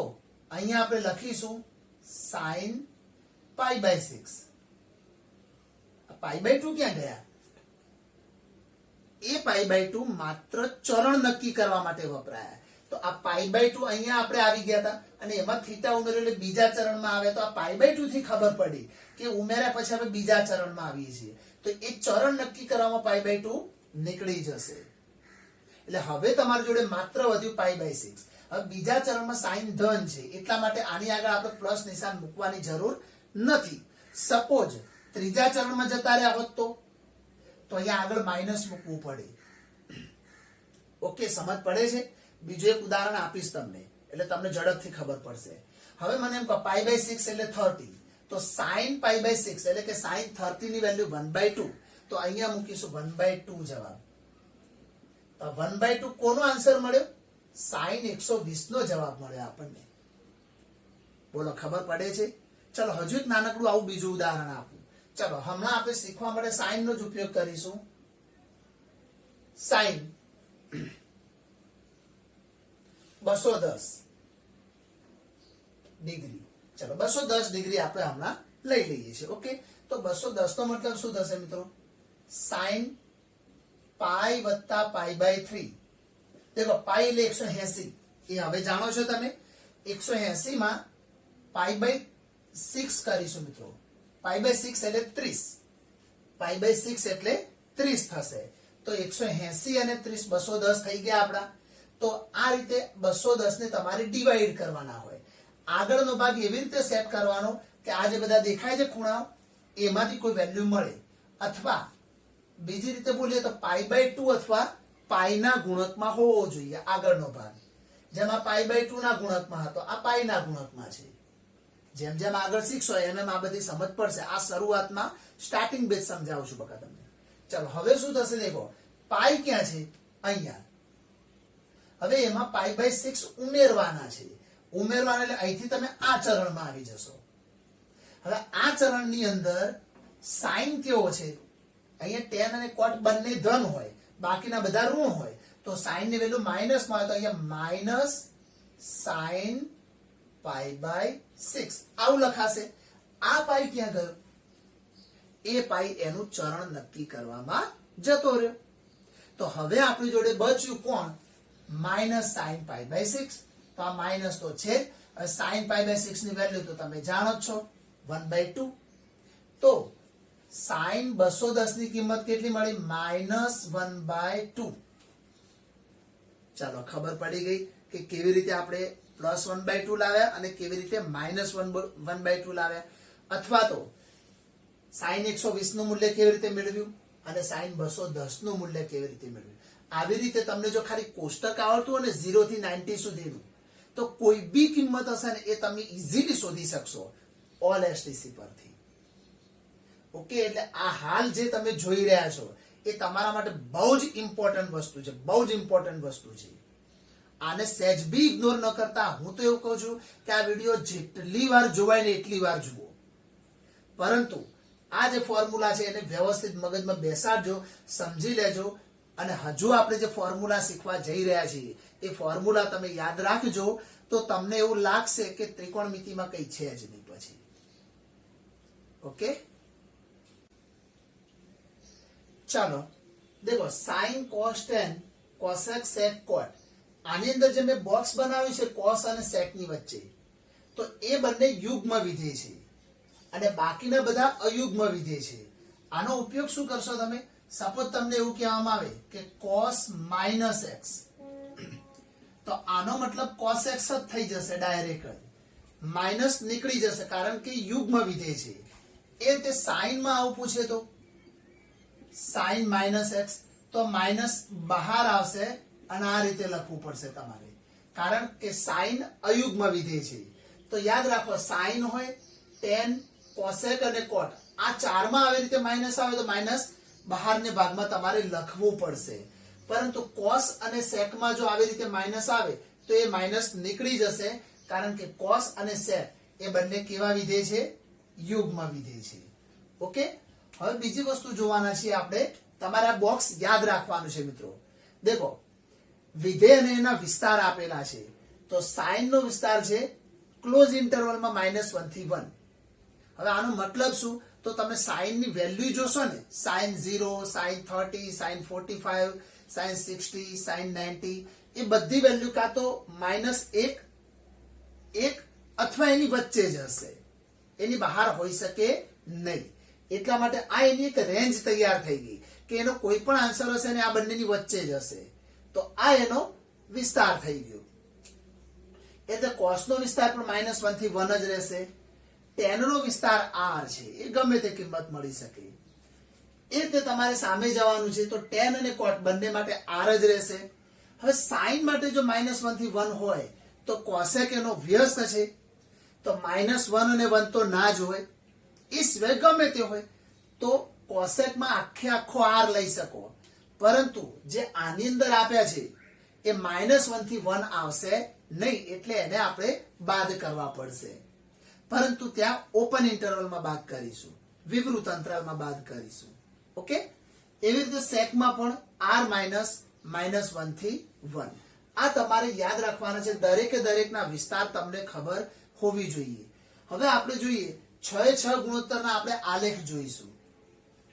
અહીંયા આપણે લખીશું sine pi by 6. Pi by 2 ક્યાં ગયા? એ પાઈ બાય 2 માત્ર ચરણ નક્કી કરવા માટે વપરાયા. તો આ પાઈ બાય 2 અહીંયા આપણે આવી ગયા હતા અને એમાં થીટા ઉમેર્યો એટલે બીજા ચરણમાં આવે. તો આ પાઈ બાય 2 થી ખબર પડી કે ઉમેર્યા પછી આપણે બીજા ચરણમાં આવીએ છીએ. તો એ ચરણ નક્કી કરવામાં પાઈ બાય 2 નીકળી જશે. એટલે હવે તમારી જોડે માત્ર વધ્યું પાઈ બાય 6. હવે બીજા ચરણમાં સાઈન ધન છે, એટલા માટે આની આગળ આપણે પ્લસ નિશાન મૂકવાની જરૂર નથી. સપોઝ ત્રીજા ચરણમાં જતા રહ્યા હોત તો અહીંયા આગળ માઇનસ મૂકવું પડે. ઓકે, સમજ પડે છે? બીજું એક ઉદાહરણ આપીશ તમને, એટલે તમને ઝડપથી ખબર પડશે. હવે મને એમ કહો પાઈ બાય 6 એટલે 30. તો સાઈન પાઈ બાય 6 એટલે કે સાઈન 30 ની વેલ્યુ 1/2. તો અહીંયા મૂકીશું 1/2 જવાબ. તો 1/2 કોનો આન્સર મળ્યો? સાઈન 120 નો જવાબ મળ્યો આપણને. બોલો, ખબર પડે છે? ચલો હજુ એક નાનકડું આવું બીજું ઉદાહરણ આપું. ચલો હમણાં આપણે શીખવા માટે સાઈન નો જ ઉપયોગ કરીશું. Sine 210 degree. ચલો 210 ડિગ્રી આપણે હમણાં લઈ લઈએ છીએ. ઓકે. તો 210 નો મતલબ શું થશે મિત્રો? સાઈન પાઈ વત્તા પાઈ બાય 3. દેખો પાઈ એટલે 180. એ હવે જાણો છો તમે. 180 માં પાઈ બાય 6 કરીશું મિત્રો. પાઈ બાય 6 એટલે 30. પાઈ બાય 6 એટલે 30 થશે. તો 180 અને 30 210 થઈ ગયા આપણા. તો આ રીતે 210 ને તમારે ડિવાઈડ કરવાના હોય. આગળનો ભાગ એવી રીતે સેટ કરવાનો કે આ જે બધા દેખાય છે ખૂણાઓ એમાંથી કોઈ વેલ્યુ મળે, અથવા બીજી રીતે બોલીએ તો પાઈ બાય 2 અથવા પાઈના ગુણકમાં હોવો જોઈએ આગળનો ભાગ. જેમાં પાઈ બાય 2 ના ગુણકમાં હતો, આ પાઈના ગુણકમાં છે. જેમ જેમ આગળ શીખશો એમ એમ આ બધી સમજ પડશે. આ શરૂઆતમાં સ્ટાર્ટિંગ બેચ સમજાવું છું બકા તમને. ચલો હવે શું થશે દેખો, પાઈ ક્યાં છે? અહીંયા. હવે એમાં પાઈ બાય 6 ઉમેરવાના છે. ઉમેરવાના એટલે અહીંથી તમે આ ચરણમાં આવી જશો. હવે આ ચરણની અંદર સાઈન કેવો છે? અહીંયા ટેન અને કોટ બંને ધન હોય, બાકીના બધા ઋણ હોય. તો સાઈન ની વેલ્યુ માઇનસ માં હોય તો અહીંયા માઇનસ સાઈન પાઈ બાય 6 આવું લખાશે. આ પાઈ ક્યાં ગયો? એ પાઈ એનું ચરણ નક્કી કરવામાં જતો રહ્યો. તો હવે આપણી જોડે બચ્યું કોણ? Minus sine pi by 6. તો આ માઇનસ તો છે. હવે સાઈન પાઈ બાય 6 ની વેલ્યુ તો તમે જાણો જ છો 1/2. તો સાઈન 210 ની કિંમત કેટલી મળી? -1/2. ચાલો ખબર પડી ગઈ કે કેવી રીતે આપણે +1/2 લાવ્યા અને કેવી રીતે -1/2 લાવ્યા. અથવા તો સાઈન 120 નું મૂલ્ય કેવી રીતે મેળવ્યું અને સાઈન 210 નું મૂલ્ય કેવી રીતે મેળવ્યું. આવી રીતે તમને જો ખાલી કોષ્ટક આવડતું હોય ને 0 થી 90 સુધીનું, તો કોઈ બી કિંમત હશે ને એ તમે ઈઝીલી શોધી શકશો ઓલ એસટીસી પરથી. ઓકે, એટલે આ હાલ જે તમે જોઈ રહ્યા છો એ તમારા માટે બહુ જ ઇમ્પોર્ટન્ટ વસ્તુ છે. બહુ જ ઇમ્પોર્ટન્ટ વસ્તુ છે. આને સહેજ બી ઇગ્નોર ન કરતા હું તો એવું કહું છું કે આ વિડીયો જેટલી વાર જોવાય ને એટલી વાર જુઓ. પરંતુ આ જે ફોર્મ્યુલા છે એને વ્યવસ્થિત મગજમાં બેસાડજો, સમજી લેજો. અને હજુ આપણે જે ફોર્મ્યુલા શીખવા જઈ રહ્યા છીએ એ ફોર્મ્યુલા તમે યાદ રાખજો તો તમને એવું લાગશે કે ત્રિકોણમિતિમાં કઈ છે જ નહીં પછી. ઓકે. ચાલો देखो sign cos tan cosec sec cot આની અંદર જે મેં બોક્સ બનાવ્યું છે cos અને sec ની વચ્ચે તો એ બંને યુગ્મ વિધેય છે અને બાકીના બધા અયુગ્મ વિધેય છે આનો ઉપયોગ શું કરશો તમે સપોઝ તમને એવું કહેવામાં આવે કે cos - x તો આનો મતલબ cos x જ થઈ જશે ડાયરેક્ટ માઈનસ નીકળી જશે કારણ કે યુગ્મ વિધેય છે એ રીતે sin માં આવું પૂછે તો sin -x તો માઈનસ બહાર આવશે અને આ રીતે લખવું પડશે તમારે કારણ કે sin અયુગ્મ વિધેય છે તો યાદ રાખો sin હોય tan cosec અને cot આ ચારમાં આવી રીતે માઈનસ આવે તો માઈનસ બહારને ભાગમાં તમારે લખવું પડશે પરંતુ cos અને sec માં જો આવી રીતે માઈનસ આવે તો એ માઈનસ નીકળી જશે કારણ કે cos અને sec એ બંને કેવા વિધેય છે યુગ્મ વિધેય છે ઓકે હવે બીજી વસ્તુ જોવાના છે આપણે તમારે આ બોક્સ યાદ રાખવાનું છે મિત્રો देखो વિધેય અને એના વિસ્તાર આપેલા છે તો sin નો વિસ્તાર છે ક્લોઝ ઇન્ટરવલમાં -1 થી 1 હવે આનો મતલબ શું તો તમે sin ની વેલ્યુ જોશો ને sin 0 sin 30 sin 45 sin 60 sin 90 એ બધી વેલ્યુ કાં તો -1 અથવા એની વચ્ચે જ હશે એની બહાર હોઈ શકે નહીં એટલા માટે આ એની એક રેન્જ તૈયાર થઈ ગઈ કે એનો કોઈ પણ આન્સર હશે ને આ બંનેની વચ્ચે જ હશે તો આ એનો વિસ્તાર થઈ ગયો એટલે cos નો વિસ્તાર પણ -1 થી 1 જ રહેશે tan નો વિસ્તાર r છે એ ગમે તે કિંમત મળી શકે એ રીતે તમારે સામે જવાનું છે તો tan અને cot બંને માટે r જ રહેશે હવે sin માટે જો -1 થી 1 હોય તો cosec એનો વ્યસ્ત છે તો -1 અને 1 તો ના જ હોય એ સિવાય ગમે તે હોય તો cosec માં આખો r લઈ શકો પરંતુ જે આની અંદર આપ્યા છે એ -1 થી 1 આવશે નહીં એટલે એને આપણે બાદ કરવા પડશે પરંતુ ત્યાં ઓપન ઇન્ટરવલમાં બાદ કરીશું વિવૃત અંતરાલમાં બાદ કરીશું ઓકે એવી રીતે sec માં પણ r -1 થી 1 આ તમારે યાદ રાખવાના છે દરેકે દરેકના વિસ્તાર તમને ખબર હોવી જોઈએ હવે આપણે જોઈએ 6 ગુણોત્તરના આપણે આલેખ જોઈશું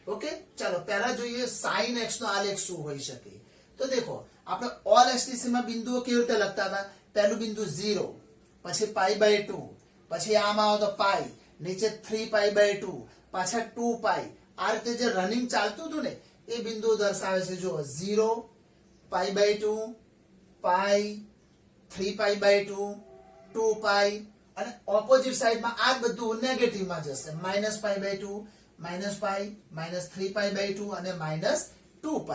ઓકે ચાલો પહેલા જોઈએ sin x નો આલેખ શું હોઈ શકે તો देखो આપણે ઓલ એસટીસી માં બિંદુઓ કેવી રીતે લખતા હતા પહેલું બિંદુ 0 પછી π/2 પછી આમાં આવો તો π નીચે 3π/2 પાછા 2π આ રીતે જે રનિંગ ચાલતું હતું ને એ બિંદુઓ દર્શાવે છે જો 0 π/2 π 3π/2 2π અને ઓપોઝિટ સાઈડમાં આ બધું નેગેટિવમાં જશે -π/2 -π -3π/2 અને -2π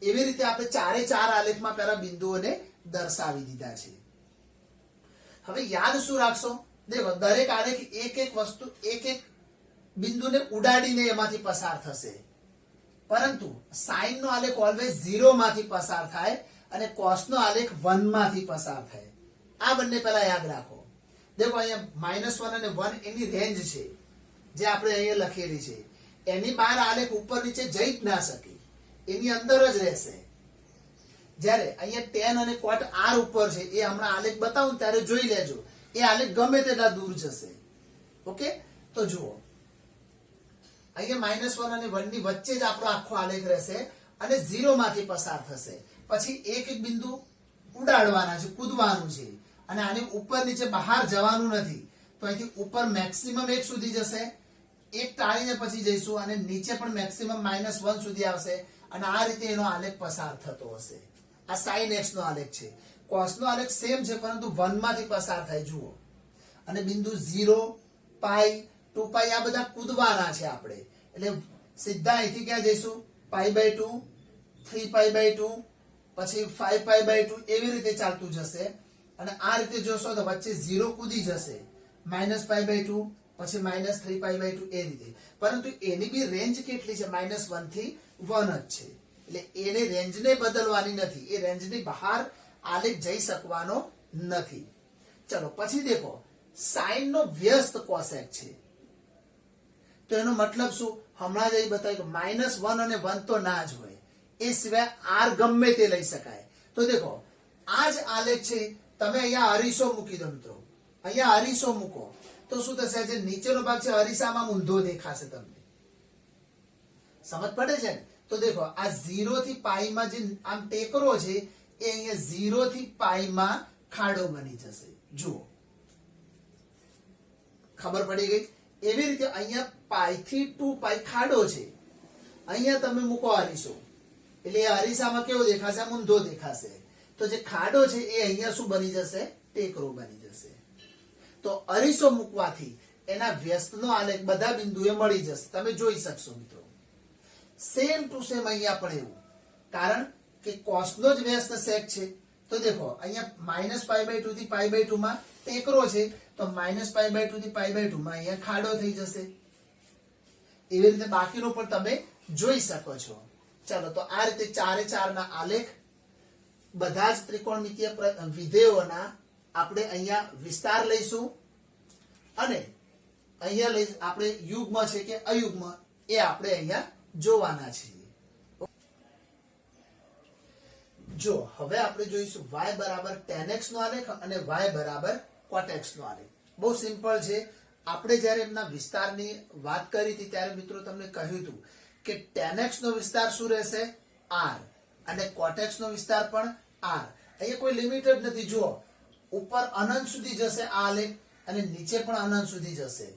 એવી રીતે આપણે ચારે ચાર આલેખમાં પહેલા બિંદુઓને દર્શાવી દીધા છે હવે યાદ શું રાખશો દેખો દરેક આલેખ એક એક વસ્તુ એક એક બિંદુને ઉડાડીને એમાંથી પસાર થશે પરંતુ sin નો આલેખ ઓલવેઝ 0 માંથી પસાર થાય અને cos નો આલેખ 1 માંથી પસાર થાય આ બંને પહેલા યાદ રાખો देखो અહીંયા -1 અને 1 એની રેન્જ છે જે આપણે અહીંયા લખેલી છે એની બહાર આલેખ ઉપર નીચે જઈ જ ના શકે એની અંદર જ રહેશે જ્યારે અહીંયા tan અને cot r ઉપર છે એ હમણાં આલેખ બતાવું ત્યારે જોઈ લેજો એ આલેખ ગમે તેટલા દૂર જશે ઓકે તો જુઓ અહીંયા -1 અને 1 ની વચ્ચે જ આપણો આખો આલેખ રહેશે અને 0 માંથી પસાર થશે પછી એક એક બિંદુ ઉડાડવાના છે કૂદવાનું છે અને આની ઉપર નીચે બહાર જવાનું નથી તો અહીંથી ઉપર મેક્સિમમ 1 સુધી જશે એક ટાળીને પછી જઈશું અને નીચે પણ મેક્સિમમ -1 સુધી આવશે અને આ રીતે એનો આલેખ પસાર થતો હશે આ sin x નો આલેખ છે cos નો આલેખ સેમ છે પરંતુ 1 માંથી પસાર થાય જુઓ અને બિંદુ 0 π 2π આ બધા કૂદવાના છે આપણે એટલે સીધા અહીંથી ક્યાં જઈશું π/2 3π/2 પછી 5π/2 એવી રીતે ચાલતું જશે અને આ રીતે જોશો તો વચ્ચે 0 કૂદી જશે -π/2 પછી -3π/2 એ રીતે પરંતુ એની બી રેન્જ કેટલી છે -1 થી 1 જ છે એટલે એને રેન્જને બદલવાની નથી એ રેન્જની બહાર આલેખ જઈ શકવાનો નથી ચલો પછી देखो sin નો વ્યસ્ત cosec છે તો એનો મતલબ શું હમણાં જ બતાવ્યું કે -1 અને 1 તો ના જ હોય એ સિવાય r ગમે તે લઈ શકાય તો देखो આ જ આલેખ છે તમે અહીંયા અરીસો મૂકી દો મિત્રો અહીંયા અરીસો મૂકો તો શું થશે જે નીચેનો ભાગ છે અરીસામાં ઊંધો દેખાશે તમને समझ पड़े छे ने? तो देखो आ 0 થી પાઈ માં જે આમ ટેકરો છે એ અહીંયા 0 થી પાઈ માં ખાડો બની જશે. જુઓ ખબર પડી ગઈ. એવી રીતે અહીંયા પાઈ થી 2 પાઈ ખાડો છે. અહીંયા તમે મૂકો અરીસો એટલે એ અરીસામાં કેવો દેખાશે? આમ ઊંધો દેખાશે. તો જે ખાડો છે એ અહીંયા શું બની જશે? ટેકરો બની જશે. તો અરીસો મૂકવાથી એના વ્યસ્તનો આલેખ બધા બિંદુએ મળી જશે. તમે જોઈ શકશો મિત્રો. સેમ ટુ સેમ અહીંયા પણ એવું, કારણ કે કોસનો જ વ્યસ્ત સેક છે. તો દેખો અહીંયા -π/2 થી π/2 માં ટેકરો છે, તો -π/2 થી π/2 માં અહીંયા ખાડો થઈ જશે. એવી રીતે બાકીનું પણ તમે જોઈ શકો છો. ચાલો તો આ રીતે 4 ના આલેખ બધા જ ત્રિકોણમિતીય વિધેયોના આપણે અહીંયા વિસ્તાર લઈશું અને અહીંયા લઈ આપણે યુગ્મ છે કે અયુગ્મ એ આપણે અહીંયા જોવાના છીએ. જો હવે આપણે જોઈશું y બરાબર tan x નો આલેખ અને y બરાબર cot x નો આલેખ. બહુ સિમ્પલ છે. આપણે જ્યારે એમના વિસ્તારની વાત કરી હતી ત્યારે મિત્રો તમને કહ્યું હતું કે tan x નો વિસ્તાર શું રહેશે? r અને cot x નો વિસ્તાર પણ r. અહીંયા કોઈ લિમિટ જ નથી. જુઓ ઉપર અનંત સુધી જશે આ આલેખ અને નીચે પણ અનંત સુધી જશે.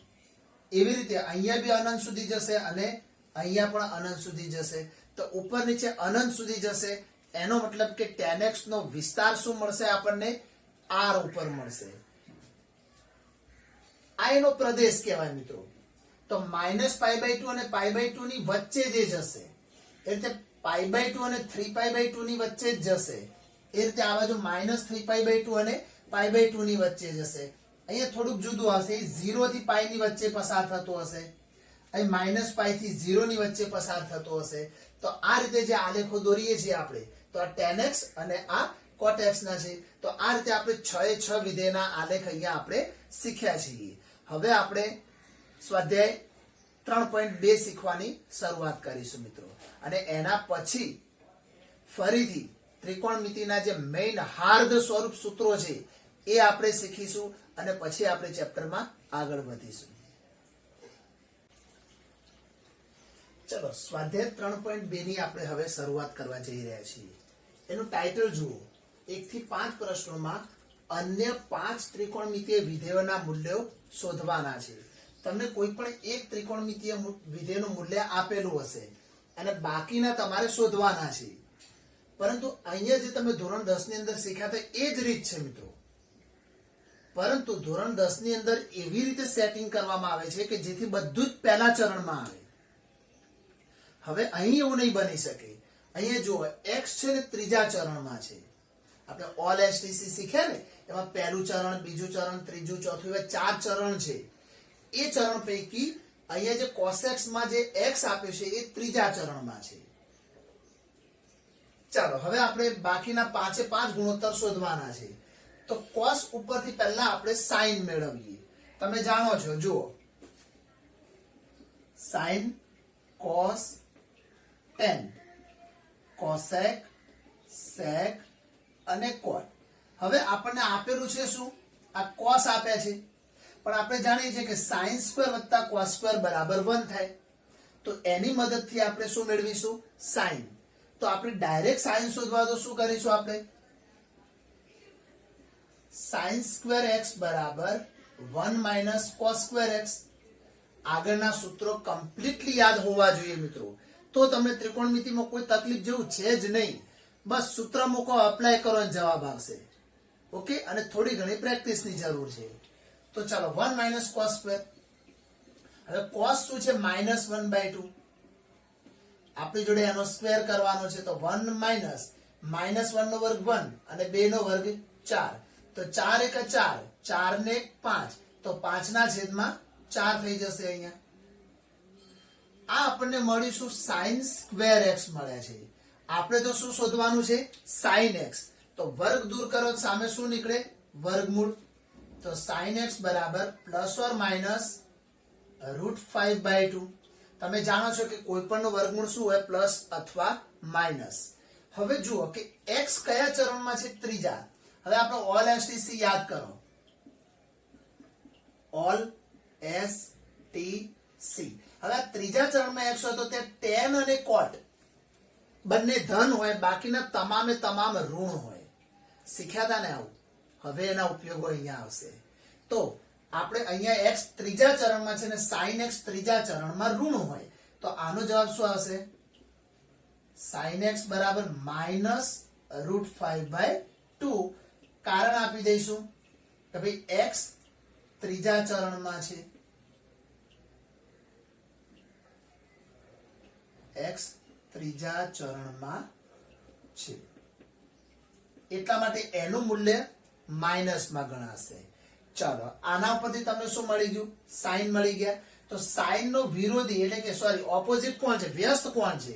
એવી રીતે અહીંયા બી અનંત સુધી જશે અને અહીંયા પણ અનંત સુધી જશે. તો ઉપર નીચે અનંત સુધી જશે. એનો મતલબ કે tan x નો વિસ્તાર શું મળશે આપણને? r ઉપર મળશે. આ એનો પ્રદેશ કહેવાય મિત્રો. તો -π/2 અને π/2 ની વચ્ચે જે જશે એ રીતે π/2 અને 3π/2 ની વચ્ચે જ જશે. એ રીતે આ બાજુ -3π/2 અને π/2 ની વચ્ચે જશે. અહીંયા થોડુંક જુદું આવશે. 0 થી π ની વચ્ચે પસાર થતો હશે. અહીં -π થી 0 ની વચ્ચે પસાર થતો હશે. તો આ રીતે જે આલેખો દોરીએ છીએ આપણે, તો આ tan x અને આ cot x ના છે. તો આ રીતે આપણે 6 વિધેયના આલેખ અહીંયા આપણે શીખ્યા છીએ. હવે આપણે સ્વાધ્યાય 3.2 શીખવાની શરૂઆત કરીશું મિત્રો. અને એના પછી ફરીથી ત્રિકોણમિતિના જે મેઇન હાર્દ સ્વરૂપ સૂત્રો છે એ આપણે શીખીશું અને પછી આપણે ચેપ્ટરમાં આગળ વધીશું. ચલો સ્વાધ્યાય 3.2 ની આપણે હવે શરૂઆત કરવા જઈ રહ્યા છીએ. એનું ટાઇટલ જુઓ. 1 થી 5 પ્રશ્નોમાં અન્ય 5 ત્રિકોણમિતીય વિધેયોના મૂલ્યો શોધવાના છે. તમને કોઈ પણ એક ત્રિકોણમિતીય વિધેયનું મૂલ્ય આપેલું હશે અને બાકીના તમારે શોધવાના છે. પરંતુ અહીંયા જે તમે ધોરણ 10 ની અંદર શીખ્યા હતા એ જ રીત છે મિત્રો. પરંતુ ધોરણ 10 ની અંદર એવી રીતે સેટિંગ કરવામાં આવે છે કે જેથી બધું જ પહેલા ચરણમાં આવે. હવે અહીં એવું નહીં બની શકે. અહીંયા જુઓ x છે ને ત્રીજા ચરણમાં છે. આપણે ઓલ એસટીસી શીખ્યા ને, એમાં પહેલું ચરણ, બીજું ચરણ, ત્રીજું, ચોથું, એવા 4 ચરણ છે. એ ચરણ પૈકી અહીંયા જે cos x માં જે x આપ્યો છે એ ત્રીજા ચરણમાં છે. ચાલો હવે આપણે બાકીના 5 ગુણોત્તર શોધવાના છે. તો cos ઉપરથી પહેલા આપણે sin મેળવીએ. તમે જાણો છો, જુઓ sin, cos, tan, cosec, sec અને cot. હવે આપણને આપેલું છે શું? આ cos આપ્યા છે, પણ આપણે જાણીએ છીએ કે sin² + cos² બરાબર 1 થાય. તો એની મદદથી આપણે શું મેળવીશું? sin. તો આપણે ડાયરેક્ટ sin શોધવા તો શું કરીશું? આપણે sin² x બરાબર 1 - cos² x. આગળના સૂત્રો કમ્પ્લીટલી યાદ હોવા જોઈએ મિત્રો. તો તમને ત્રિકોણમિતિમાં કોઈ તકલીફ જેવું છે જ નહીં. બસ સૂત્ર મૂકો, અપ્લાય કરો અને જવાબ આવશે. ઓકે, અને થોડી ઘણી પ્રેક્ટિસની જરૂર છે. તો ચાલો 1 - cos². હવે cos શું છે? -1/2. આપણી જોડે એનો સ્ક્વેર કરવાનો છે. તો 1 - -1 નો વર્ગ 1 અને 2 નો વર્ગ 4. તો 4 × 4, 4 ને 5, તો 5 ના છેદમાં 4 થઈ જશે. અહીંયા આ આપણને મળ્યું શું? sin² x મળે છે. આપણે તો શું શોધવાનું છે? sin x. તો વર્ગ દૂર કરો, સામે શું નીકળે? વર્ગમૂળ. તો sin x બરાબર ±√5/2. તમે જાણો છો કે કોઈ પણ નું વર્ગમૂળ શું હોય? પ્લસ અથવા માઇનસ. હવે જુઓ કે x કયા ચરણમાં છે? ત્રીજા. હવે આપણે ઓલ એસટીસી યાદ કરો. All STC. હવે આ ત્રીજા ચરણમાં x હોય તો ત્યાં tan અને cot બંને ધન હોય, બાકીના તમામે તમામ ઋણ હોય. શીખ્યા હતા ને આવું? હવે એના ઉપયોગો અહીંયા આવશે. તો આપણે અહીંયા x ત્રીજા ચરણમાં છે ને sin x ત્રીજા ચરણમાં ઋણ હોય, તો આનો જવાબ શું આવશે? sin x બરાબર -√5/2. કારણ આપી દઈશું કે ભાઈ x ત્રીજા ચરણમાં છે, x ત્રીજા ચરણમાં છે એટલા માટે એનું મૂલ્ય માઇનસમાં ગણાશે. ચાલો આના ઉપરથી તમને શું મળી ગયું? સાઈન મળી ગયા. તો સાઈન નો વિરોધી એટલે કે સોરી ઓપોઝિટ કોણ છે? વ્યસ્ત કોણ છે?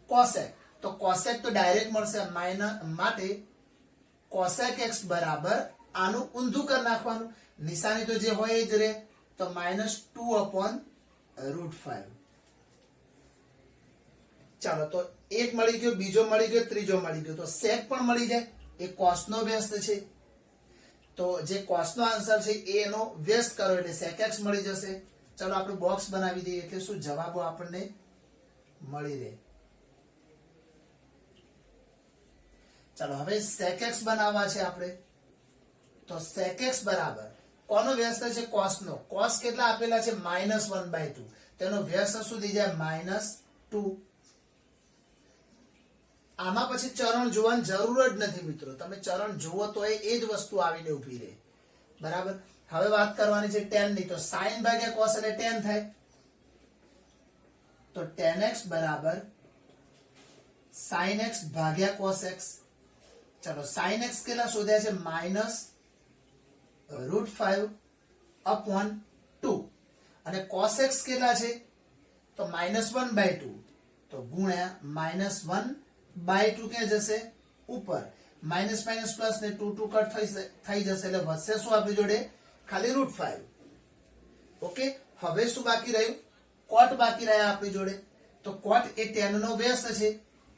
કોસેક. તો કોસેક તો ડાયરેક્ટ મળશે, માટે કોસેક x બરાબર આનું ઊંધું કરી નાખવાનું. નિશાની તો જે હોય એ જ રહે, તો -2/√5. ચાલો તો એક મળી ગયો, બીજો મળી ગયો, ત્રીજો મળી ગયો, તો સેક પણ મળી જાય. એ કોસ નો વ્યસ્ત છે, તો જે કોસ નો આન્સર છે એનો વ્યસ્ત કરો એટલે sec x મળી જશે. ચાલો આપણે બોક્સ બનાવી દઈએ એટલે શું જવાબો આપણને મળી રહે. ચાલો હવે sec x બનાવવા છે આપણે, તો sec x બરાબર કોનો વ્યસ્ત છે? કોસ નો. કોસ કેટલા આપેલા છે? -1/2. તેનો વ્યસ્ત શું થઈ જાય? -2. આમાં પછી ચરણ જોવાની જરૂર જ નથી મિત્રો. તમે ચરણ જુઓ તો એ જ વસ્તુ આવીને ઉભી રહે. બરાબર. હવે વાત કરવાની છે tan ની, તો sin ભાગ્યા cos એટલે tan થાય, તો tan x બરાબર sin x ભાગ્યા cos x. ચલો sin x કેટલા શોધ્યા છે? -√5/2. અને cos x કેટલા છે? તો -1/2. તો ગુણ્યા -1/2 ક્યાં જશે? ઉપર. માઇનસ માઇનસ પ્લસ ને 2 2 કટ થઈ જશે એટલે વધશે શું આપણી જોડે? ખાલી √5. ઓકે. હવે શું બાકી રહ્યું? cot બાકી રહ્યા આપણી જોડે. તો cot એ tan નો વ્યસ્ત છે.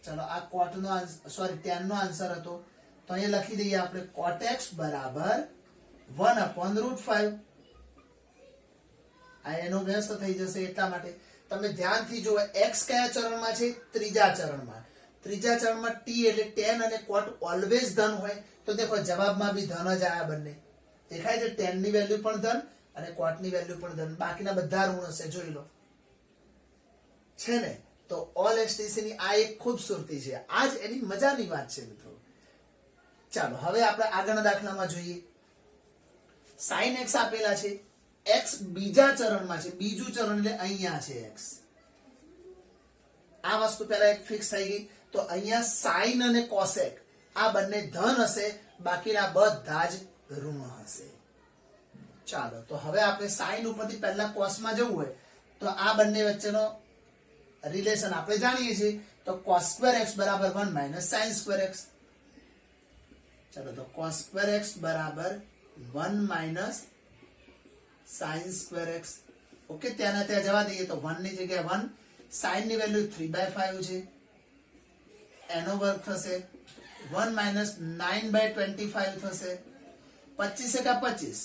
ચલો આ cot નો tan નો આન્સર હતો, તો અહીંયા લખી દઈએ આપણે cot x બરાબર 1/√5. આ એનો વ્યસ્ત થઈ જશે એટલા માટે. તમે ધ્યાનથી જુઓ x કયા ચરણમાં છે? ત્રીજા ચરણમાં. ત્રીજા ચરણમાં t એટલે tan અને cot ઓલવેઝ ધન હોય, તો દેખો જવાબમાં બી ધન જ આયા બંને. દેખાય છે? tan ની વેલ્યુ પણ ધન અને cot ની વેલ્યુ પણ ધન. બાકીના બધા ઋણ હશે, જોઈ લો. છે ને? તો ઓલ XTC ની આ એક ખૂબસૂરતી છે. આ જ એની મજાની વાત છે મિત્રો. ચાલો હવે આપણે આગળના દાખલામાં જોઈએ. sin x આપેલા છે, x બીજા ચરણમાં છે. બીજું ચરણ એટલે અહીંયા છે x. આ વસ્તુ પહેલા એક ફિક્સ થઈ ગઈ. તો અહીંયા sin અને cosec આ બંને ધન હશે, બાકીના બધા જ ઋણ હશે. ચાલો તો હવે આપણે sin ઉપરથી પહેલા cos માં જવું હોય તો આ બંને વચ્ચેનો રિલેશન આપણે જાણીએ છીએ. તો cos2x બરાબર 1 - sin2x. ચાલો તો cos2x બરાબર 1 - sin2x. ઓકે. ત્યાંના ત્યાં જવા દઈએ તો 1 ની જગ્યાએ 1. sin ની વેલ્યુ 3/5 છે, એનો વર્ગ થશે. 1 - 9/25 થશે. 25 એકા 25.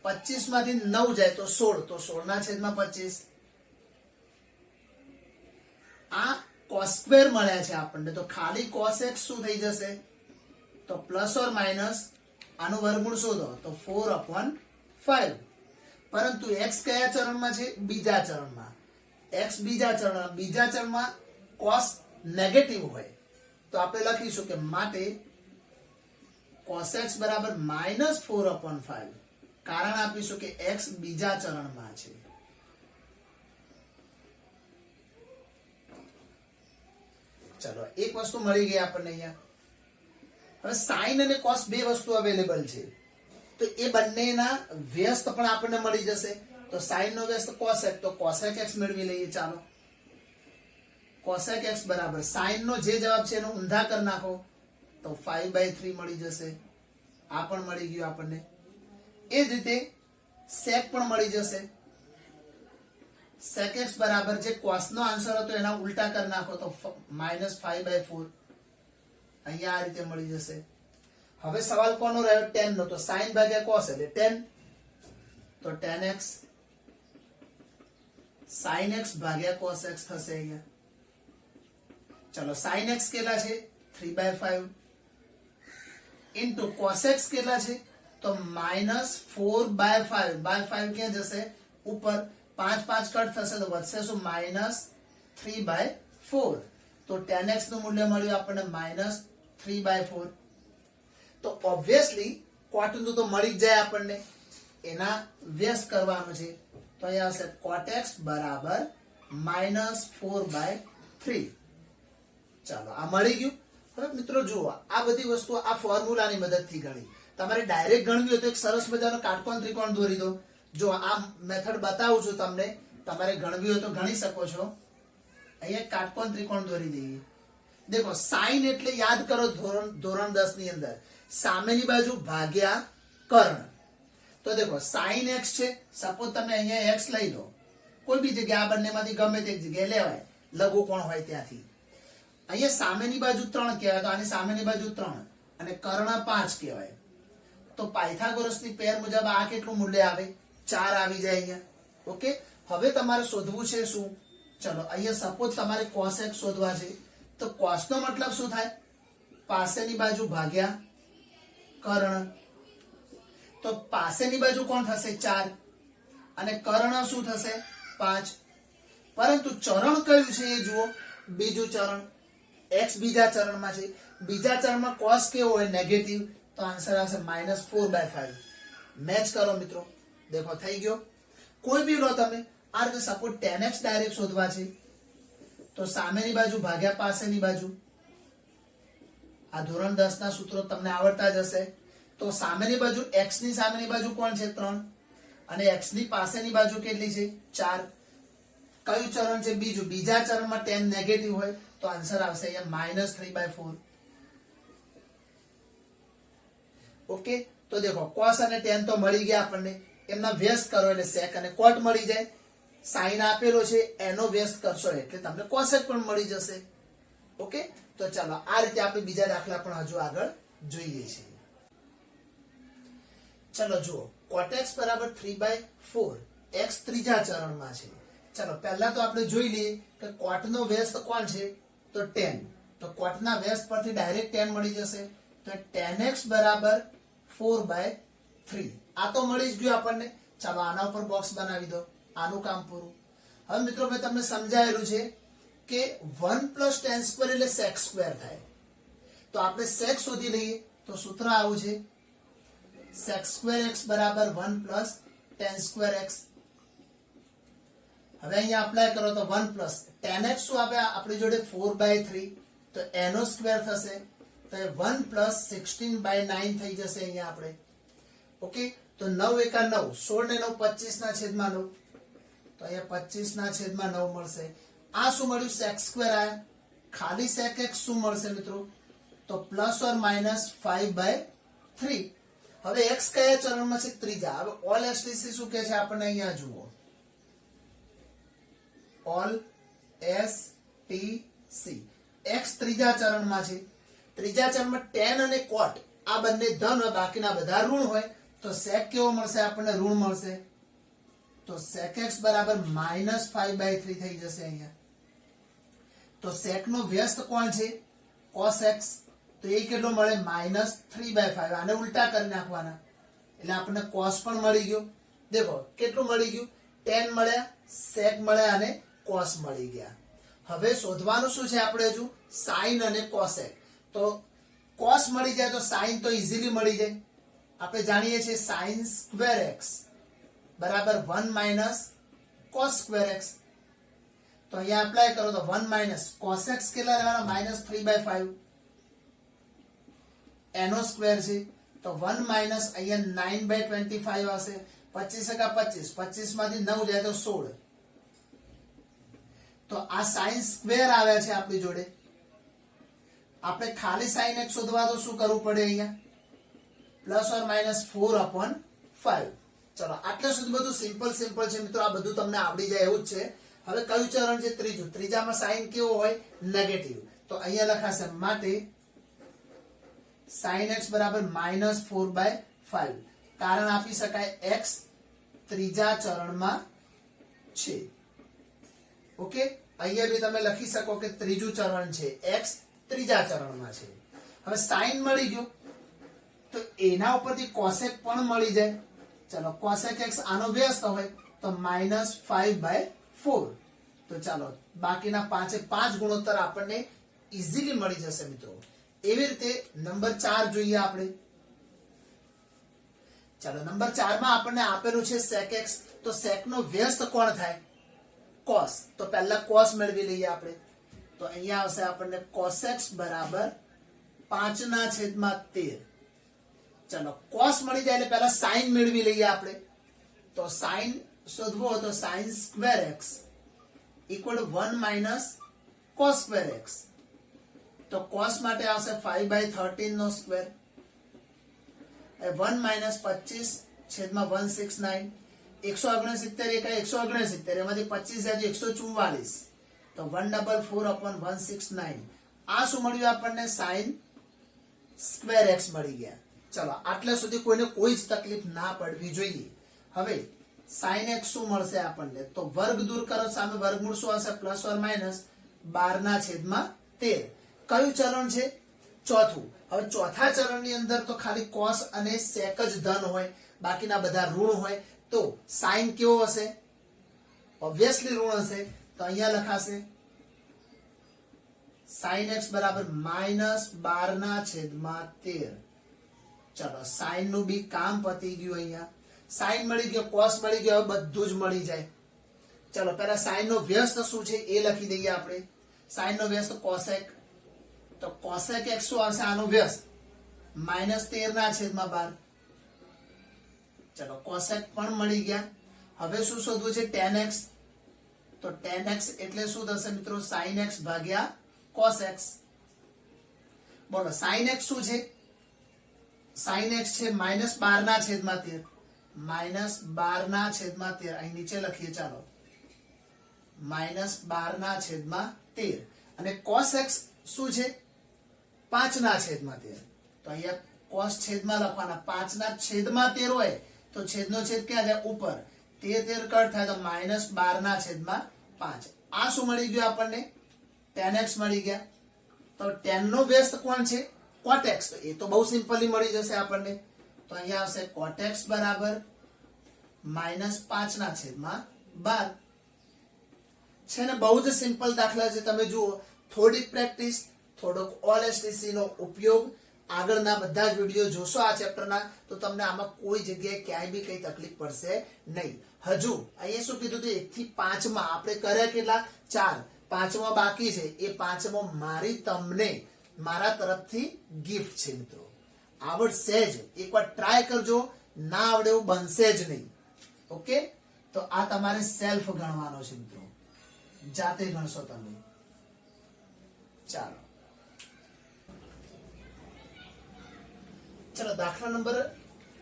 25 માંથી 9 જાય તો 16, તો 16 ના છેદમાં 25. આ cos2 મળ્યા છે આપણને, તો ખાલી cos x શું થઈ જશે? તો પ્લસ ઓર માઇનસ આનું વર્ગમૂળ શોધો તો 4/5. પરંતુ x કયા ચરણમાં છે? બીજા ચરણમાં. x બીજા ચરણમાં cos નેગેટિવ હોય તો આપણે લખીશું કે માટે cos x બરાબર -4/5. કારણ આપીશું કે x બીજા ચરણમાં છે. ચલો એક વસ્તુ મળી ગઈ આપણને અહીંયા. હવે sin અને cos બે વસ્તુ અવેલેબલ છે, તો એ બંનેના વ્યસ્ત પણ આપણને મળી જશે. તો sin નો વ્યસ્ત cosec, તો cosec x મેળવી લઈએ. ચાલો cosec x બરાબર sin નો જે જવાબ છે એનો ઊંધા કરી નાખો તો 5/3 મળી જશે. આ પણ મળી ગયું આપણને. એ જ રીતે sec પણ મળી જશે. sec x બરાબર જે cos નો આન્સર હતો એના ઉલટા કરી નાખો તો -5/4. અહીંયા આ રીતે મળી જશે. હવે સવાલ કોનો રહ્યો? tan નો. તો sin ભાગ્યા cos એટલે tan, તો tan x sin x ભાગ્યા cos x થશે અહીંયા. ચલો sin x કેટલા છે 3/5 ઇન્ટુ cos x કેટલા છે તો -4/5 બાય 5 ક્યાં જશે ઉપર 5 5 કટ થશે તો વધશે શું -3/4 તો tan x નું મૂલ્ય મળ્યું આપણને -3/4 તો ઓબ્વિયસલી cot નું તો મળી જ જાય આપણને એના વ્યસ્ત કરવાનું છે તો અહીંયા આવશે cot x બરાબર -4/3 ચાલો આ મળી ગયું હવે મિત્રો જુઓ આ બધી વસ્તુ આ ફોર્મ્યુલાની મદદથી ગણી તમારે ડાયરેક્ટ ગણવી હોય તો એક સરસ મજાનો કાટકોણ ત્રિકોણ દોરી દો જો આ મેથડ બતાવું છું તમને તમારે ગણવી હોય તો ગણી શકો છો અહીંયા કાટકોણ ત્રિકોણ દોરી દઈએ દેખો sin એટલે યાદ કરો ધોરણ 10 ની અંદર સામેની બાજુ ભાગ્યા કર્ણ તો દેખો sin x છે સપોઝ તમે અહીંયા x લઈ લો કોઈ બી જગ્યા આ બંનેમાંથી ગમે તે જગ્યાએ લેવાય લઘુકોણ હોય ત્યાંથી અહીંયા સામેની બાજુ 3 કહેવાય તો આની સામેની બાજુ 3 અને કર્ણ 5 કહેવાય તો પાયથાગોરસની પેર મુજબ આ કેટલું મૂલ્ય આવે 4 આવી જાય અહીંયા ઓકે હવે તમારે શોધવું છે શું ચલો અહીંયા સપોઝ તમારે cos x શોધવા છે તો cos નો મતલબ શું થાય પાસેની બાજુ ભાગ્યા કર્ણ તો પાસેની બાજુ કોણ થશે 4 અને કર્ણ શું થશે 5 પરંતુ ચરણ કયું છે એ જુઓ બીજું ચરણ x બીજા ચરણમાં છે બીજા ચરણમાં cos કેવો હોય નેગેટિવ તો આન્સર આવશે -4/5 મેચ કરો મિત્રો દેખો થઈ ગયો કોઈ બી લો તમે આ રીતે સપોઝ tan x ડાયરેક્ટ શોધવા છે તો સામેની બાજુ ભાગ્યા પાસેની બાજુ આ ધોરણ 10 ના સૂત્રો તમને આવડતા જ હશે તો સામેની બાજુ x ની સામેની બાજુ કોણ છે 3 અને x ની પાસેની બાજુ કેટલી છે 4 કયું ચરણ છે બીજું બીજા ચરણમાં tan નેગેટિવ હોય તો આન્સર આવશે અહીંયા -3/4 ઓકે તો દેખો cos અને tan તો મળી ગયા આપણને એમના વ્યસ્ત કરો એટલે sec અને cot મળી જાય sin આપેલો છે એનો વ્યસ્ત કરશો એટલે તમને cosec પણ મળી જશે ઓકે તો ચાલો આ રીતે આપણે બીજા દાખલા પણ હજુ આગળ જોઈએ છીએ ચલો જુઓ cot x બરાબર 3/4 x ત્રીજા ચરણમાં છે ચલો પહેલા તો આપણે જોઈ લઈએ કે cot નો વ્યસ્ત કોણ છે તો tan તો cot ના વ્યસ્ત પરથી ડાયરેક્ટ tan મળી જશે તો tan x બરાબર 4/3 આ તો મળી જ ગયું આપણને ચાલો આના ઉપર બોક્સ બનાવી દો આનું કામ પૂરું હવે મિત્રો મેં તમને સમજાયેલું છે કે 1 + tan સ્ક્વેર એટલે sec સ્ક્વેર થાય તો આપણે sec શોધી લઈએ તો સૂત્ર આવું છે sec સ્ક્વેર x બરાબર 1 + tan સ્ક્વેર x હવે અહીંયા એપ્લાય કરો તો 1 + tan x શું આપે આપણી જોડે 4/3 તો એનો સ્ક્વેર થશે તો 1 + 16/9 થઈ જશે અહીંયા આપણે ઓકે તો 9 એકા 9 16 ને 9 25 ના છેદમાં 9 તો અહીંયા 25 ના છેદમાં 9 મળશે આ શું મળ્યું sec સ્ક્વેર આયા ખાલી sec x શું મળશે મિત્રો તો ±5/3 હવે x કયા ચરણમાં છે ત્રીજા હવે ઓલ STC શું કહે છે આપણને અહીંયા જુઓ ઓલ STC x ત્રીજા ચરણમાં છે ત્રીજા ચરણમાં tan અને cot આ બંને ધન હોય બાકીના બધા ઋણ હોય તો sec કેવો મળશે આપણને ઋણ મળશે તો sec x બરાબર -5/3 થઈ જશે અહીંયા તો sec નો વ્યસ્ત કોણ છે cos x તો એ કેટલો મળે -3/5 આને ઉલટા કરી નાખવાના એટલે આપણને cos પણ મળી ગયો દેખો કેટલું મળી ગયું tan મળ્યા sec મળ્યા અને cos મળી ગયા હવે શોધવાનું શું છે આપણે હજુ sin અને cosec તો cos મળી જાય તો sin તો ઈઝીલી મળી જાય આપણે જાણીએ છીએ sin સ્ક્વેર x બરાબર 1 - cos સ્ક્વેર x તો અહીંયા એપ્લાય કરો તો 1 - cos x કેટલા રહેવાના -3/5 એનો સ્ક્વેર છે તો 1 - અહીંયા 9/25 આવશે 25 * 25 25 માંથી 9 જાય તો 16 તો આ sin સ્ક્વેર આવ્યા છે આપણી જોડે આપણે ખાલી sin x શોધવા તો શું કરવું પડે અહીંયા ±4/5 ચલો આટલા સુધી બધું સિમ્પલ છે મિત્રો આ બધું તમને આવડી જાય એવું જ છે હવે કયું ચરણ છે ત્રીજું ત્રીજામાં sin કેવો હોય નેગેટિવ તો અહીંયા લખાશે માટે sin x બરાબર -4/5 કારણ આપી શકાય x ત્રીજા ચરણમાં છે ઓકે, અહીંયા બી તમે લખી શકો કે ત્રીજું ચરણ છે, x ત્રીજા ચરણમાં છે. હવે સાઈન મળી ગયો તો એના ઉપરથી કોસેક પણ મળી જાય. ચલો કોસેક x આનો વ્યસ્ત હોય તો -5/4. તો ચાલો બાકીના 5 ગુણોત્તર આપણને ઈઝીલી મળી જશે મિત્રો. એવી રીતે નંબર 4 જોઈએ આપણે. ચાલો નંબર 4 માં આપણને આપેલું છે sec x. તો sec નો વ્યસ્ત કોણ થાય? cos. તો પહેલા cos મેળવી લઈએ આપણે. તો અહીંયા આવશે આપણને cos x બરાબર 5/13. ચલો cos મળી જાય એટલે પહેલા sin મેળવી લઈએ આપણે. તો sin શોધવો હોય તો sin square x equal to 1 - cos square x. તો cos માટે આવશે 5/13 નો સ્ક્વેર. 1 - 25/169. 169 169 એમાંથી 25 જાય તો 144. તો 144/169. આ શું મળ્યું આપણને? sin square x મળી ગયા. ચલો આટલા સુધી કોઈને કોઈ જ તકલીફ ના પડવી જોઈએ. હવે sin x શું મળશે આપણને? તો વર્ગ દૂર કરો, સામે વર્ગમૂળ શું હશે? Plus or minus 12/13. કયું ચરણ છે? ચોથું. હવે ચોથા ચરણની અંદર તો ખાલી cos અને sec જ ધન હોય, બાકીના બધા ઋણ હોય. તો sin કેવો હશે? ઓબ્વિયસલી ઋણ હશે. તો અહીંયા લખાશે sin x બરાબર -12/13. ચલો sin નું બી કામ પતી ગયું. અહીંયા sin મળી ગયો, cos મળી ગયો, હવે બધું જ મળી જાય. ચલો પહેલા sin નો વ્યસ્ત શું છે એ લખી દઈએ આપણે. sin નો વ્યસ્ત cosec. તો cosec x શું આવશે? આનો વ્યસ્ત -13/12. ચલો cosec પણ મળી ગયા. હવે શું શોધવું છે? tan x. તો tan x એટલે શું થશે મિત્રો? sin x ભાગ્યા cos x. બોલો sin x શું છે? sin x છે -12/13. -12/13 અહીં નીચે લખીએ. ચાલો -12/13. અને cos x શું છે? 5/13. તો અહીંયા cos છેદમાં લખવાના. 5/13 હોય તો છેદનો છેદ ક્યાં જાય? ઉપર. 13 કટ થાય તો -12/5. આ શું મળી ગયું આપણને? tan x મળી ગયા. તો tan નો વ્યસ્ત કોણ છે? cot x. તો એ તો બહુ સિમ્પલી મળી જશે આપણને. તો અહીંયા આવશે cot x બરાબર -5/12. છે ને, બહુ જ સિમ્પલ દાખલા છે. તમે જુઓ, થોડીક પ્રેક્ટિસ, થોડોક OLSTC નો ઉપયોગ, આગળના બધા વિડીયો જોશો આ ચેપ્ટરના તો તમને આમાં કોઈ જગ્યાએ ક્યાંય બી કઈ તકલીફ પડશે નહીં. હજુ અહીંયા શું કીધું? 1 થી 5 માં આપણે કર્યા કેટલા? 4. 5મો બાકી છે. એ 5મો મારી તમને મારા તરફથી ગિફ્ટ છે મિત્રો. આવડશે જ, એકવાર ટ્રાય કરજો. ના આવડે એવું બનશે જ નહીં. ઓકે, તો આ તમારે સેલ્ફ ગણવાનો છે મિત્રો, જાતે ગણશો તમે. ચાલો ચલો દાખલા નંબર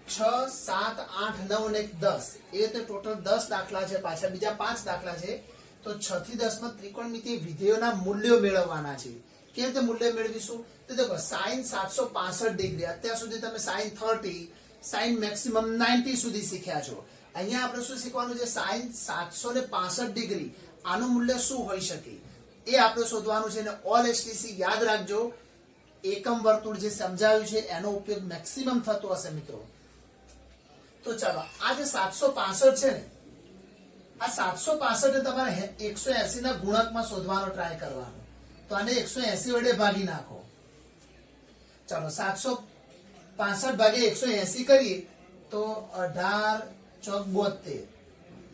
6, 7, 8, 9 અને 10. એ રીતે ટોટલ 10 દાખલા છે. પાછા બીજા 5 દાખલા છે. તો 6 થી 10 માં ત્રિકોણમિતિય વિધેયોના મૂલ્યો મેળવવાના છે. કેવી રીતે મૂલ્ય મેળવીશું? તો દેખો sin 765 ડિગ્રી, અત્યાર સુધી તમે sin 30, sin મેક્સિમમ 90 સુધી શીખ્યા છો. અહીંયા આપણે શું શીખવાનું છે? sin 765 ડિગ્રી આનું મૂલ્ય શું હોઈ શકે એ આપણે શોધવાનું છે. અને OLSTC યાદ રાખજો, એકમ વર્તુળ જે સમજાવ્યું છે એનો ઉપયોગ મેક્સિમમ થતો હશે મિત્રો. તો ચાલો આ જે 765 છે ને, આ 765 તમારે 180 ના ગુણકમાં શોધવાનો ટ્રાય કરવાનો. તો આને 180 વડે ભાગી નાખો. ચાલો 765 ભાગે 180 કરીએ તો 18 ચોક 72,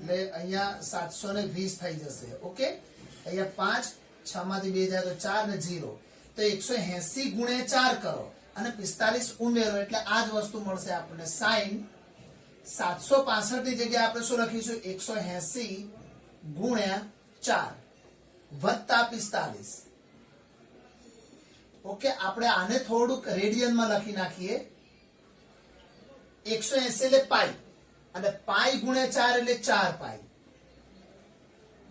એટલે અહીંયા 720 થઈ જશે. ઓકે, અહીંયા 5, 6 માંથી 2 જાય તો 4 ને 0. તો 180 ગુણ્યા 4 કરો અને 45 ઉમેરો એટલે આ જ વસ્તુ મળશે આપણને. sin 765 ની જગ્યાએ આપણે શું લખીશું? 180 ગુણ્યા 4 વત્તા 45. ઓકે, આપણે આને થોડુંક રેડિયનમાં લખી નાખીએ. 180 એટલે પાઈ, અને પાઈ ગુણ્યા 4 એટલે 4 પાઈ,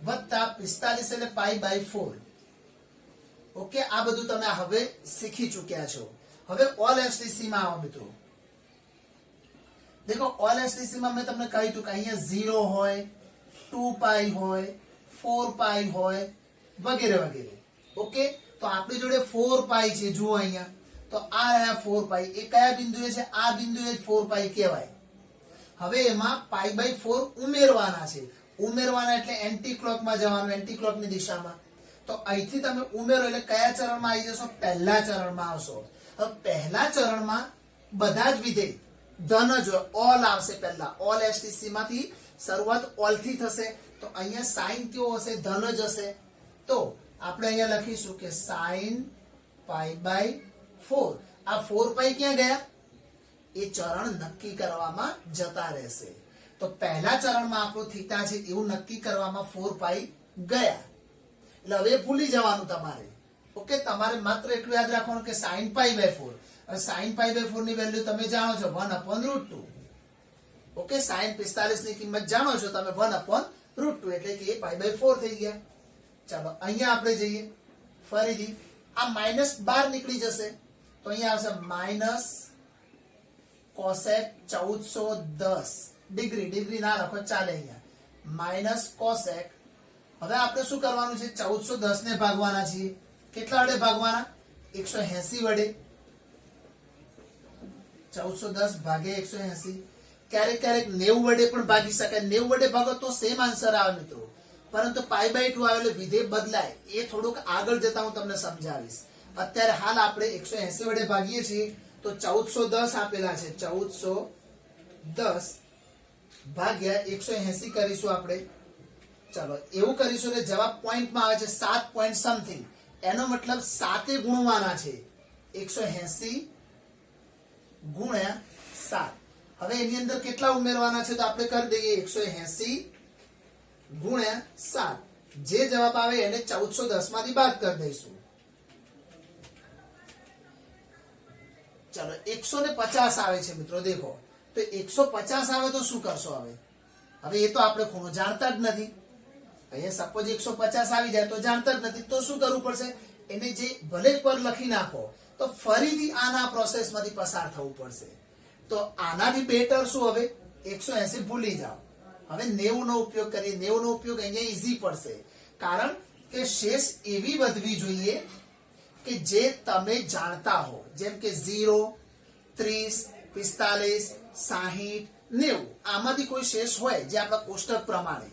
વત્તા 45 એટલે π/4. ઓકે, આ બધું તમે હવે શીખી ચૂક્યા છો. હવે OLSTC માં આવો મિત્રો. દેખો OLSTC માં મેં તમને કહ્યું હતું કે અહીંયા 0 હોય, 2π હોય, 4 પાઈ હોય વગેરે વગેરે. ઓકે, તો આપણી જોડે 4 પાઈ છે, જુઓ અહીંયા. તો આ રહ્યા 4 પાઈ. એ કયા બિંદુએ છે? આ બિંદુએ 4 પાઈ કહેવાય. હવે એમાં પાઈ બાય 4 ઉમેરવાના છે. ઉમેરવાના એટલે એન્ટી ક્લોકમાં જવાનું, એન્ટી ક્લોકની દિશામાં. તો અહીંથી તમે ઉમેરો એટલે કયા ચરણમાં આવી જશો? પહેલા ચરણમાં આવશો. હવે પહેલા ચરણમાં બધા જ વિધેય ધન જ હોય, ઓલ આવશે પહેલા. ઓલ એસટીસી માંથી શરૂઆત ઓલ થી થશે. તો અહીંયા સાઈન કયો હશે? ધન જ હશે. તો આપણે અહીંયા લખીશું કે સાઈન પાઈ બાય 4. આ 4 પાઈ ક્યાં ગયા? એ ચરણ નક્કી કરવામાં જતા રહેશે. તો પહેલા ચરણમાં આપણું થીટા છે એવું નક્કી કરવામાં 4 પાઈ ગયા. એટલે હવે ભૂલી જવાનું તમારે. ઓકે, તમારે માત્ર એટલું યાદ રાખવાનું કે સાઈન પાઈ બાય 4. હવે સાઈન પાઈ બાય 4 ની વેલ્યુ તમે જાણો છો 1/√2. ઓકે, સાઈન 45 ની કિંમત જાણો છો તમે 1/√2 એટલે કે એ પાઈ બાય 4 થઈ ગયા. ચાલો અહીંયા આપણે જઈએ. ફરીથી આ માઇનસ 12 નીકળી જશે. તો અહીંયા આવશે માઇનસ કોસેક 1410 ડિગ્રી. ડિગ્રી ના રાખો ચાલે અહીંયા. Minus cosec. હવે આપણે શું કરવાનું છે? 1410 ને ભાગવાના છીએ. કેટલા વડે ભાગવાના? 180 વડે. 1410 ભાગે 180. ક્યારેક ક્યારેક 90 વડે પણ ભાગી શકાય. 90 વડે ભાગો તો સેમ આન્સર આવે મિત્રો, પરંતુ પાઈ બાય 2 આવે એટલે વિધેય બદલાય. એ થોડુંક આગળ જતા હું તમને સમજાવીશ. અત્યારે હાલ આપણે 180 વડે ભાગીએ છીએ. તો 1410 આપેલા છે. 1410 ભાગ્યા 180 કરીશું આપણે. ચાલો એવું કરીશું કે જવાબ પોઈન્ટમાં આવે છે 7 પોઈન્ટ સમથિંગ. એનો મતલબ 7 ગુણવાના છે. 180 ગુણ્યા 7. હવે એની અંદર કેટલા ઉમેરવાના છે? તો આપણે કરી દઈએ 180 ગુણ્યા 7. જે જવાબ આવે એને 1410 માંથી બાદ કરી દઈશું. ચાલો 150 આવે છે મિત્રો. દેખો તો 150 આવે તો શું કરશો? હવે એ તો આપણે ખૂણો જાણતા જ નથી. અહીંયા સપોઝ 150 આવી જાય તો જાણતા જ નથી. તો શું કરવું પડશે? એને જે ભલે પર લખી નાખો તો ફરીથી આના પ્રોસેસમાંથી પસાર થવું પડશે. તો આનાથી બેટર શું? હવે 180 ભૂલી જાઓ. હવે 90 નો ઉપયોગ કરીએ. 90 નો ઉપયોગ અહીંયા ઈઝી પડશે, કારણ કે શેષ એવી વધવી જોઈએ કે જે તમે જાણતા હો. જેમ કે 0, 30, 45, 60, 90 આમાંથી કોઈ શેષ હોય જે આપણા કોષ્ટક પ્રમાણે,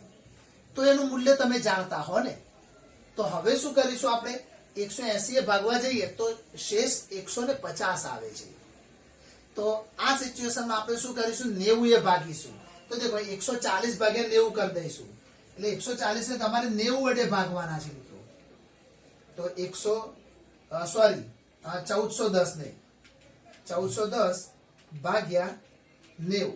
તો એનું મૂલ્ય તમે જાણતા હો ને. તો હવે શું કરીશું? આપણે 180 એ ભાગવા જઈએ તો શેષ 150 આવે છે. તો આ સિચ્યુએશનમાં આપણે શું કરીશું? 90 એ ભાગીશું. તો દેખો 140 ભાગ્યા 90 કરી દઈશું. એટલે 140 ને તમારે 90 વડે ભાગવાના છે મિત્રો. તો 1410 ને 1410 ભાગ્યા 90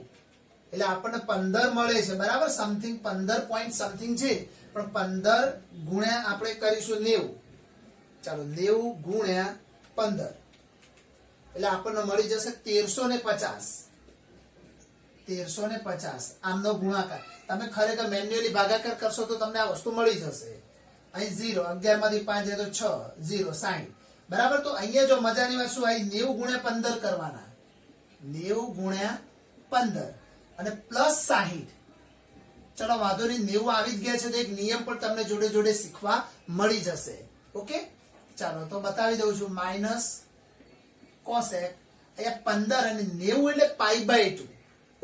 એટલે આપણને 15 મળે છે. બરાબર, સમથિંગ 15 પોઈન્ટ સમથિંગ છે, પણ 15 ગુણ્યા આપણે કરીશું 90. ચાલો 90 ગુણ્યા 15 એટલે આપણને મળી જશે 1350. 1350 આમનો ગુણાકાર. તમે ખરેખર મેન્યુઅલી ભાગાકાર કરશો તો તમને આ વસ્તુ મળી જશે. અહીં 0, 11 માંથી 5 જાય તો 6, 0, 60. બરાબર. તો અહીંયા જો મજાની વાત શું આવી? 90 ગુણ્યા 15 કરવાના. 90 ગુણ્યા 15 અને પ્લસ 60. ચલો વાંધો નહીં, 90 આવી જ ગયા છે તો એક નિયમ પણ તમને જોડે જોડે શીખવા મળી જશે. ઓકે, ચાલો તો બતાવી દઉં છું. માઇનસ કોસેક અહીંયા 15 અને 90 એટલે પાઈ બાય 2.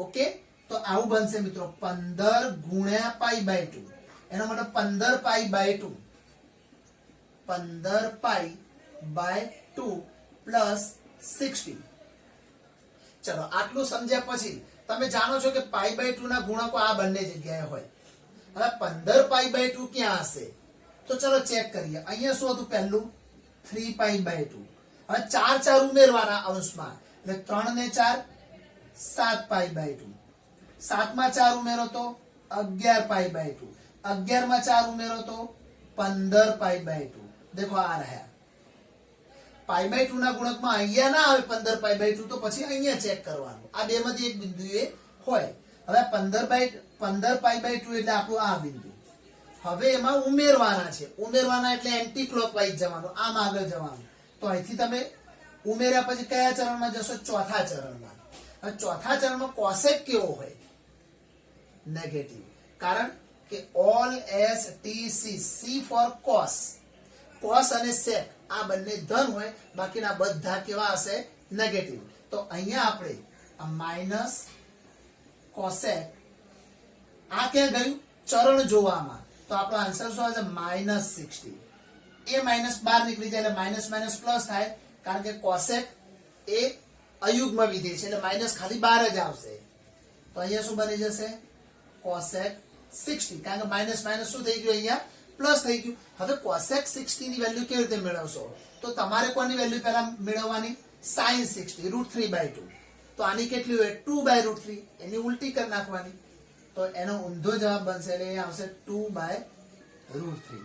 ઓકે, તો આવું બનશે મિત્રો. 15 ગુણ્યા પાઈ બાય 2 એનો મતલબ 15 pi by 2. 15 pi by 2 plus 60. ચલો આટલું સમજ્યા પછી તમે જાણો છો કે પાઈ બાય 2 ના ગુણકો આ બંને જગ્યાએ હોય. હવે 15 પાઈ બાય 2 ક્યાં હશે? તો ચલો ચેક કરીએ. અહીંયા શું હતું? પહેલું 3 પાઈ બાય 2. હવે 4 4 ઉમેરવાના અંશમાં, એટલે 3 ને 4 7 પાઈ બાય 2. 7 માં 4 ઉમેરો તો 11 પાઈ બાય 2. 11 માં 4 ઉમેરો તો 15 પાઈ બાય 2. દેખો આ રહ્યા. પાઈ બાય 2 ના ગુણકમાં અહીંયા ના આવે 15 પાઈ બાય 2, તો પછી અહીંયા ચેક કરવાનું. આ બે માંથી એક બિંદુએ હોય. હવે 15 પાઈ બાય 2 એટલે આપણું આ બિંદુ. હવે એમાં ઉમેરવાના છે. ઉમેરવાના એટલે એન્ટી ક્લોકવાઇઝ જવાનું, આમ આગળ જવાનું. તો અહીંથી તમે ઉમેર્યા પછી કયા ચરણમાં જશો? ચોથા ચરણમાં. હવે ચોથા ચરણમાં કોસેક કેવો હોય? નેગેટિવ. કારણ કે all S T C, C for cos, cos અને સેક આ બંને ધન હોય, બાકીના બધા કેવા હશે? નેગેટિવ. તો અહીંયા આપણે આ માઇનસ કોસેક આ ક્યાં ગયું? ચરણ જોવામાં. તો આપણો આન્સર શું આવશે? -60. એ માઇનસ બહાર નીકળી જાય એટલે માઇનસ માઇનસ પ્લસ થાય, કારણ કે કોસેક એ અયુગ્મ વિધેય છે એટલે માઇનસ ખાલી બહાર જ આવશે. તો અહીંયા શું બની જશે? કોસેક 60, કારણ કે માઇનસ માઇનસ શું થઈ ગયું? અહીંયા પ્લસ થઈ ગયું. હવે કોસેક 60 ની વેલ્યુ કેવી રીતે મેળવશો? તો તમારે કોની વેલ્યુ પહેલા મેળવવાની? sin 60 √3/2. તો આની કેટલી હોય? 2/√3. એની ઉલટી કરી નાખવાની. તો એનો ઊંધો જવાબ બનશે એટલે એ આવશે 2/√3.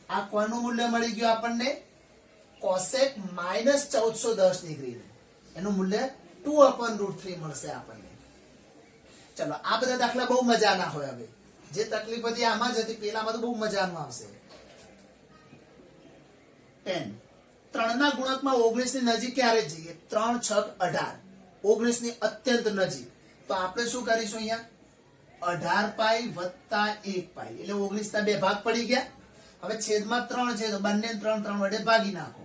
આ કોનું મૂલ્ય મળી ગયું આપણને? Cosec -1410 degree. એનું મૂલ્ય 2/√3 મળશે આપણને. ચલો, આ બધા દાખલા બહુ મજાના હોય. હવે જે તકલીફ હતી આમાં જ હતી, પેલામાં તો બહુ મજાનું આવશે. 10 3 ના ગુણકમાં 19 ની નજીક ક્યારે જઈએ? 3 6 18. 19 ની અત્યંત નજીક. તો આપણે શું કરીશું? અહીંયા 18π વત્તા 1π એટલે 19 ના બે ભાગ પડી ગયા. હવે છેદમાં 3 છે તો બંને 3 3 વડે ભાગી નાખો.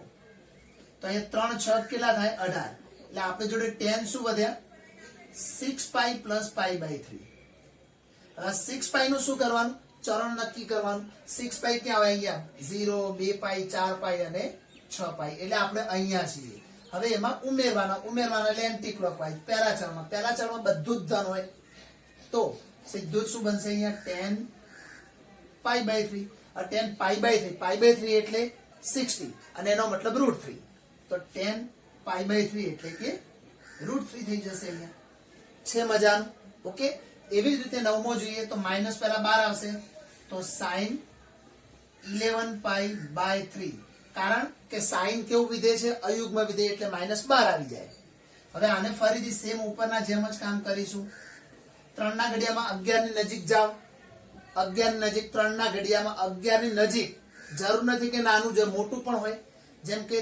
તો અહીંયા 3 6 કેટલા થાય? 18. એટલે આપણે જોડે 10 શું વધ્યા? 6π + π/3. હવે 6π નું શું કરવાનું? ચરણ નક્કી કરવાનું. 6π ક્યાં આવે? અહીંયા 0 2π 4π અને 6π. એટલે આપણે અહીંયા છીએ. હવે એમાં ઉમેરવાના એટલે એન્ટી ક્લોકવાઇઝ. પહેલા ચરણમાં બધું જ ધન હોય. તો સીધું જ શું બનશે? અહીંયા 10π/3. 10π/3 π/3 એટલે 60 અને એનો મતલબ √3. તો 10π/3 એટલે કે √3 થઈ જશે. અહીંયા છે મજાનું. ઓકે, એવી જ રીતે નવમો જોઈએ તો માઇનસ પહેલા 12 આવશે. તો sin 11π/3. કારણ કે sin કેવું વિધેય છે? અયુગ્મ વિધેય એટલે -12 આવી જાય. હવે આને ફરીથી સેમ ઉપરના જેમ જ કામ કરીશું. 3 ના ઘડિયામાં 11 ની નજીક જાઓ. 11 ની નજીક 3 ના ઘડિયામાં 11 ની નજીક. જરૂર નથી કે નાનું જે મોટું પણ હોય. જેમ કે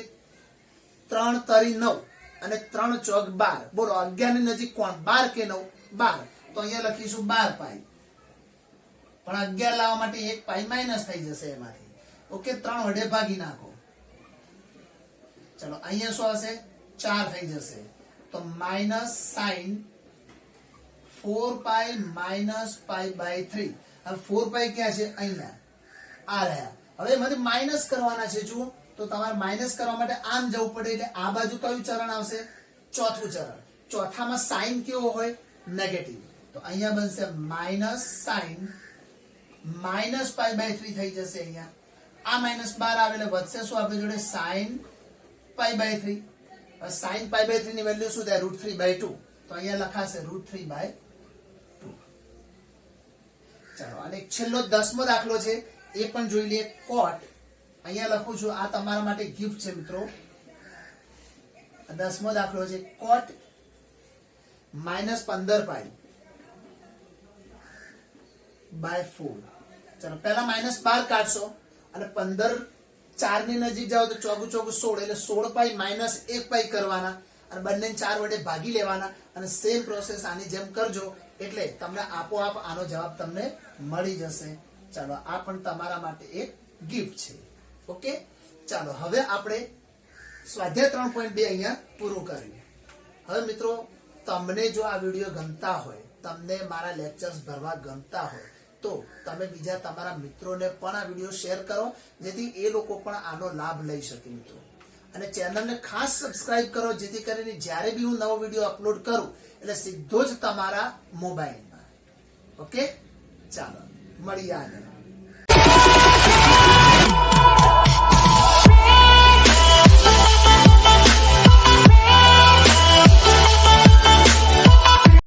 3 તરી 9 અને 3 ચોક 12. બોલો 11 ની નજીક કોણ? 12 કે 9? 12. તો અહીંયા લખીશું 12π. પણ 11 લાવવા માટે 1π માઇનસ થઈ જશે એમાંથી. ઓકે, 3 વડે ભાગી નાખો. ચલો, અહીંયા શું હશે? 4 થઈ જશે. તો -sin 4π - π/3. હવે 4π ક્યાં છે? અહીંયા આ રહ્યા. હવે એમાંથી માઇનસ કરવાના છે. જુઓ, તો તમારે માઇનસ કરવા માટે આમ જવું પડે. એટલે આ બાજુ કયું ચરણ આવશે? ચોથું ચરણ. ચોથામાં સાઇન કેવો હોય? નેગેટિવ. તો અહીંયા બનશે -sin -π/3 થઈ જશે. અહીંયા આ -12 આવે એટલે વધશે શું આપણી જોડે? sin π/3. sin π/3 ની વેલ્યુ શું થાય? √3/2. તો અહીંયા લખાશે √3/2. ચાલો, અને છેલ્લો 10મો દાખલો છે એ પણ જોઈ લઈએ. cot અહીંયા લખું છું. આ તમારા માટે ગિફ્ટ છે મિત્રો. 10મો દાખલો છે cot -15π/4. ચલો, પહેલા -12 કાઢશો અને 15 4 ની નજીક જાઓ તો ચોગુ 16 એટલે 16π - 1π કરવાના અને બંને 4 વડે ભાગી લેવાના અને સેમ પ્રોસેસ આની જેમ કરજો એટલે તમને આપોઆપ આનો જવાબ તમને મળી જશે. ચાલો, આ પણ તમારા માટે એક ગિફ્ટ છે. ઓકે, ચાલો હવે આપણે સ્વાધ્યાય 3.2 અહીંયા પૂરું કર્યું. હવે મિત્રો, તમને જો આ વિડીયો ગમતા હોય, તમને મારા લેક્ચર્સ ભરવા ગમતા હોય તો તમે બીજા તમારા મિત્રોને પણ આ વિડીયો શેર કરો, જેથી એ લોકો પણ આનો લાભ લઈ શકે મિત્રો. અને ચેનલને ખાસ સબસ્ક્રાઇબ કરો, જેથી કરીને જ્યારે બી હું નવો વિડીયો અપલોડ કરું એટલે સીધો જ તમારા મોબાઈલમાં. ઓકે, ચાલો મળીએ આગળ.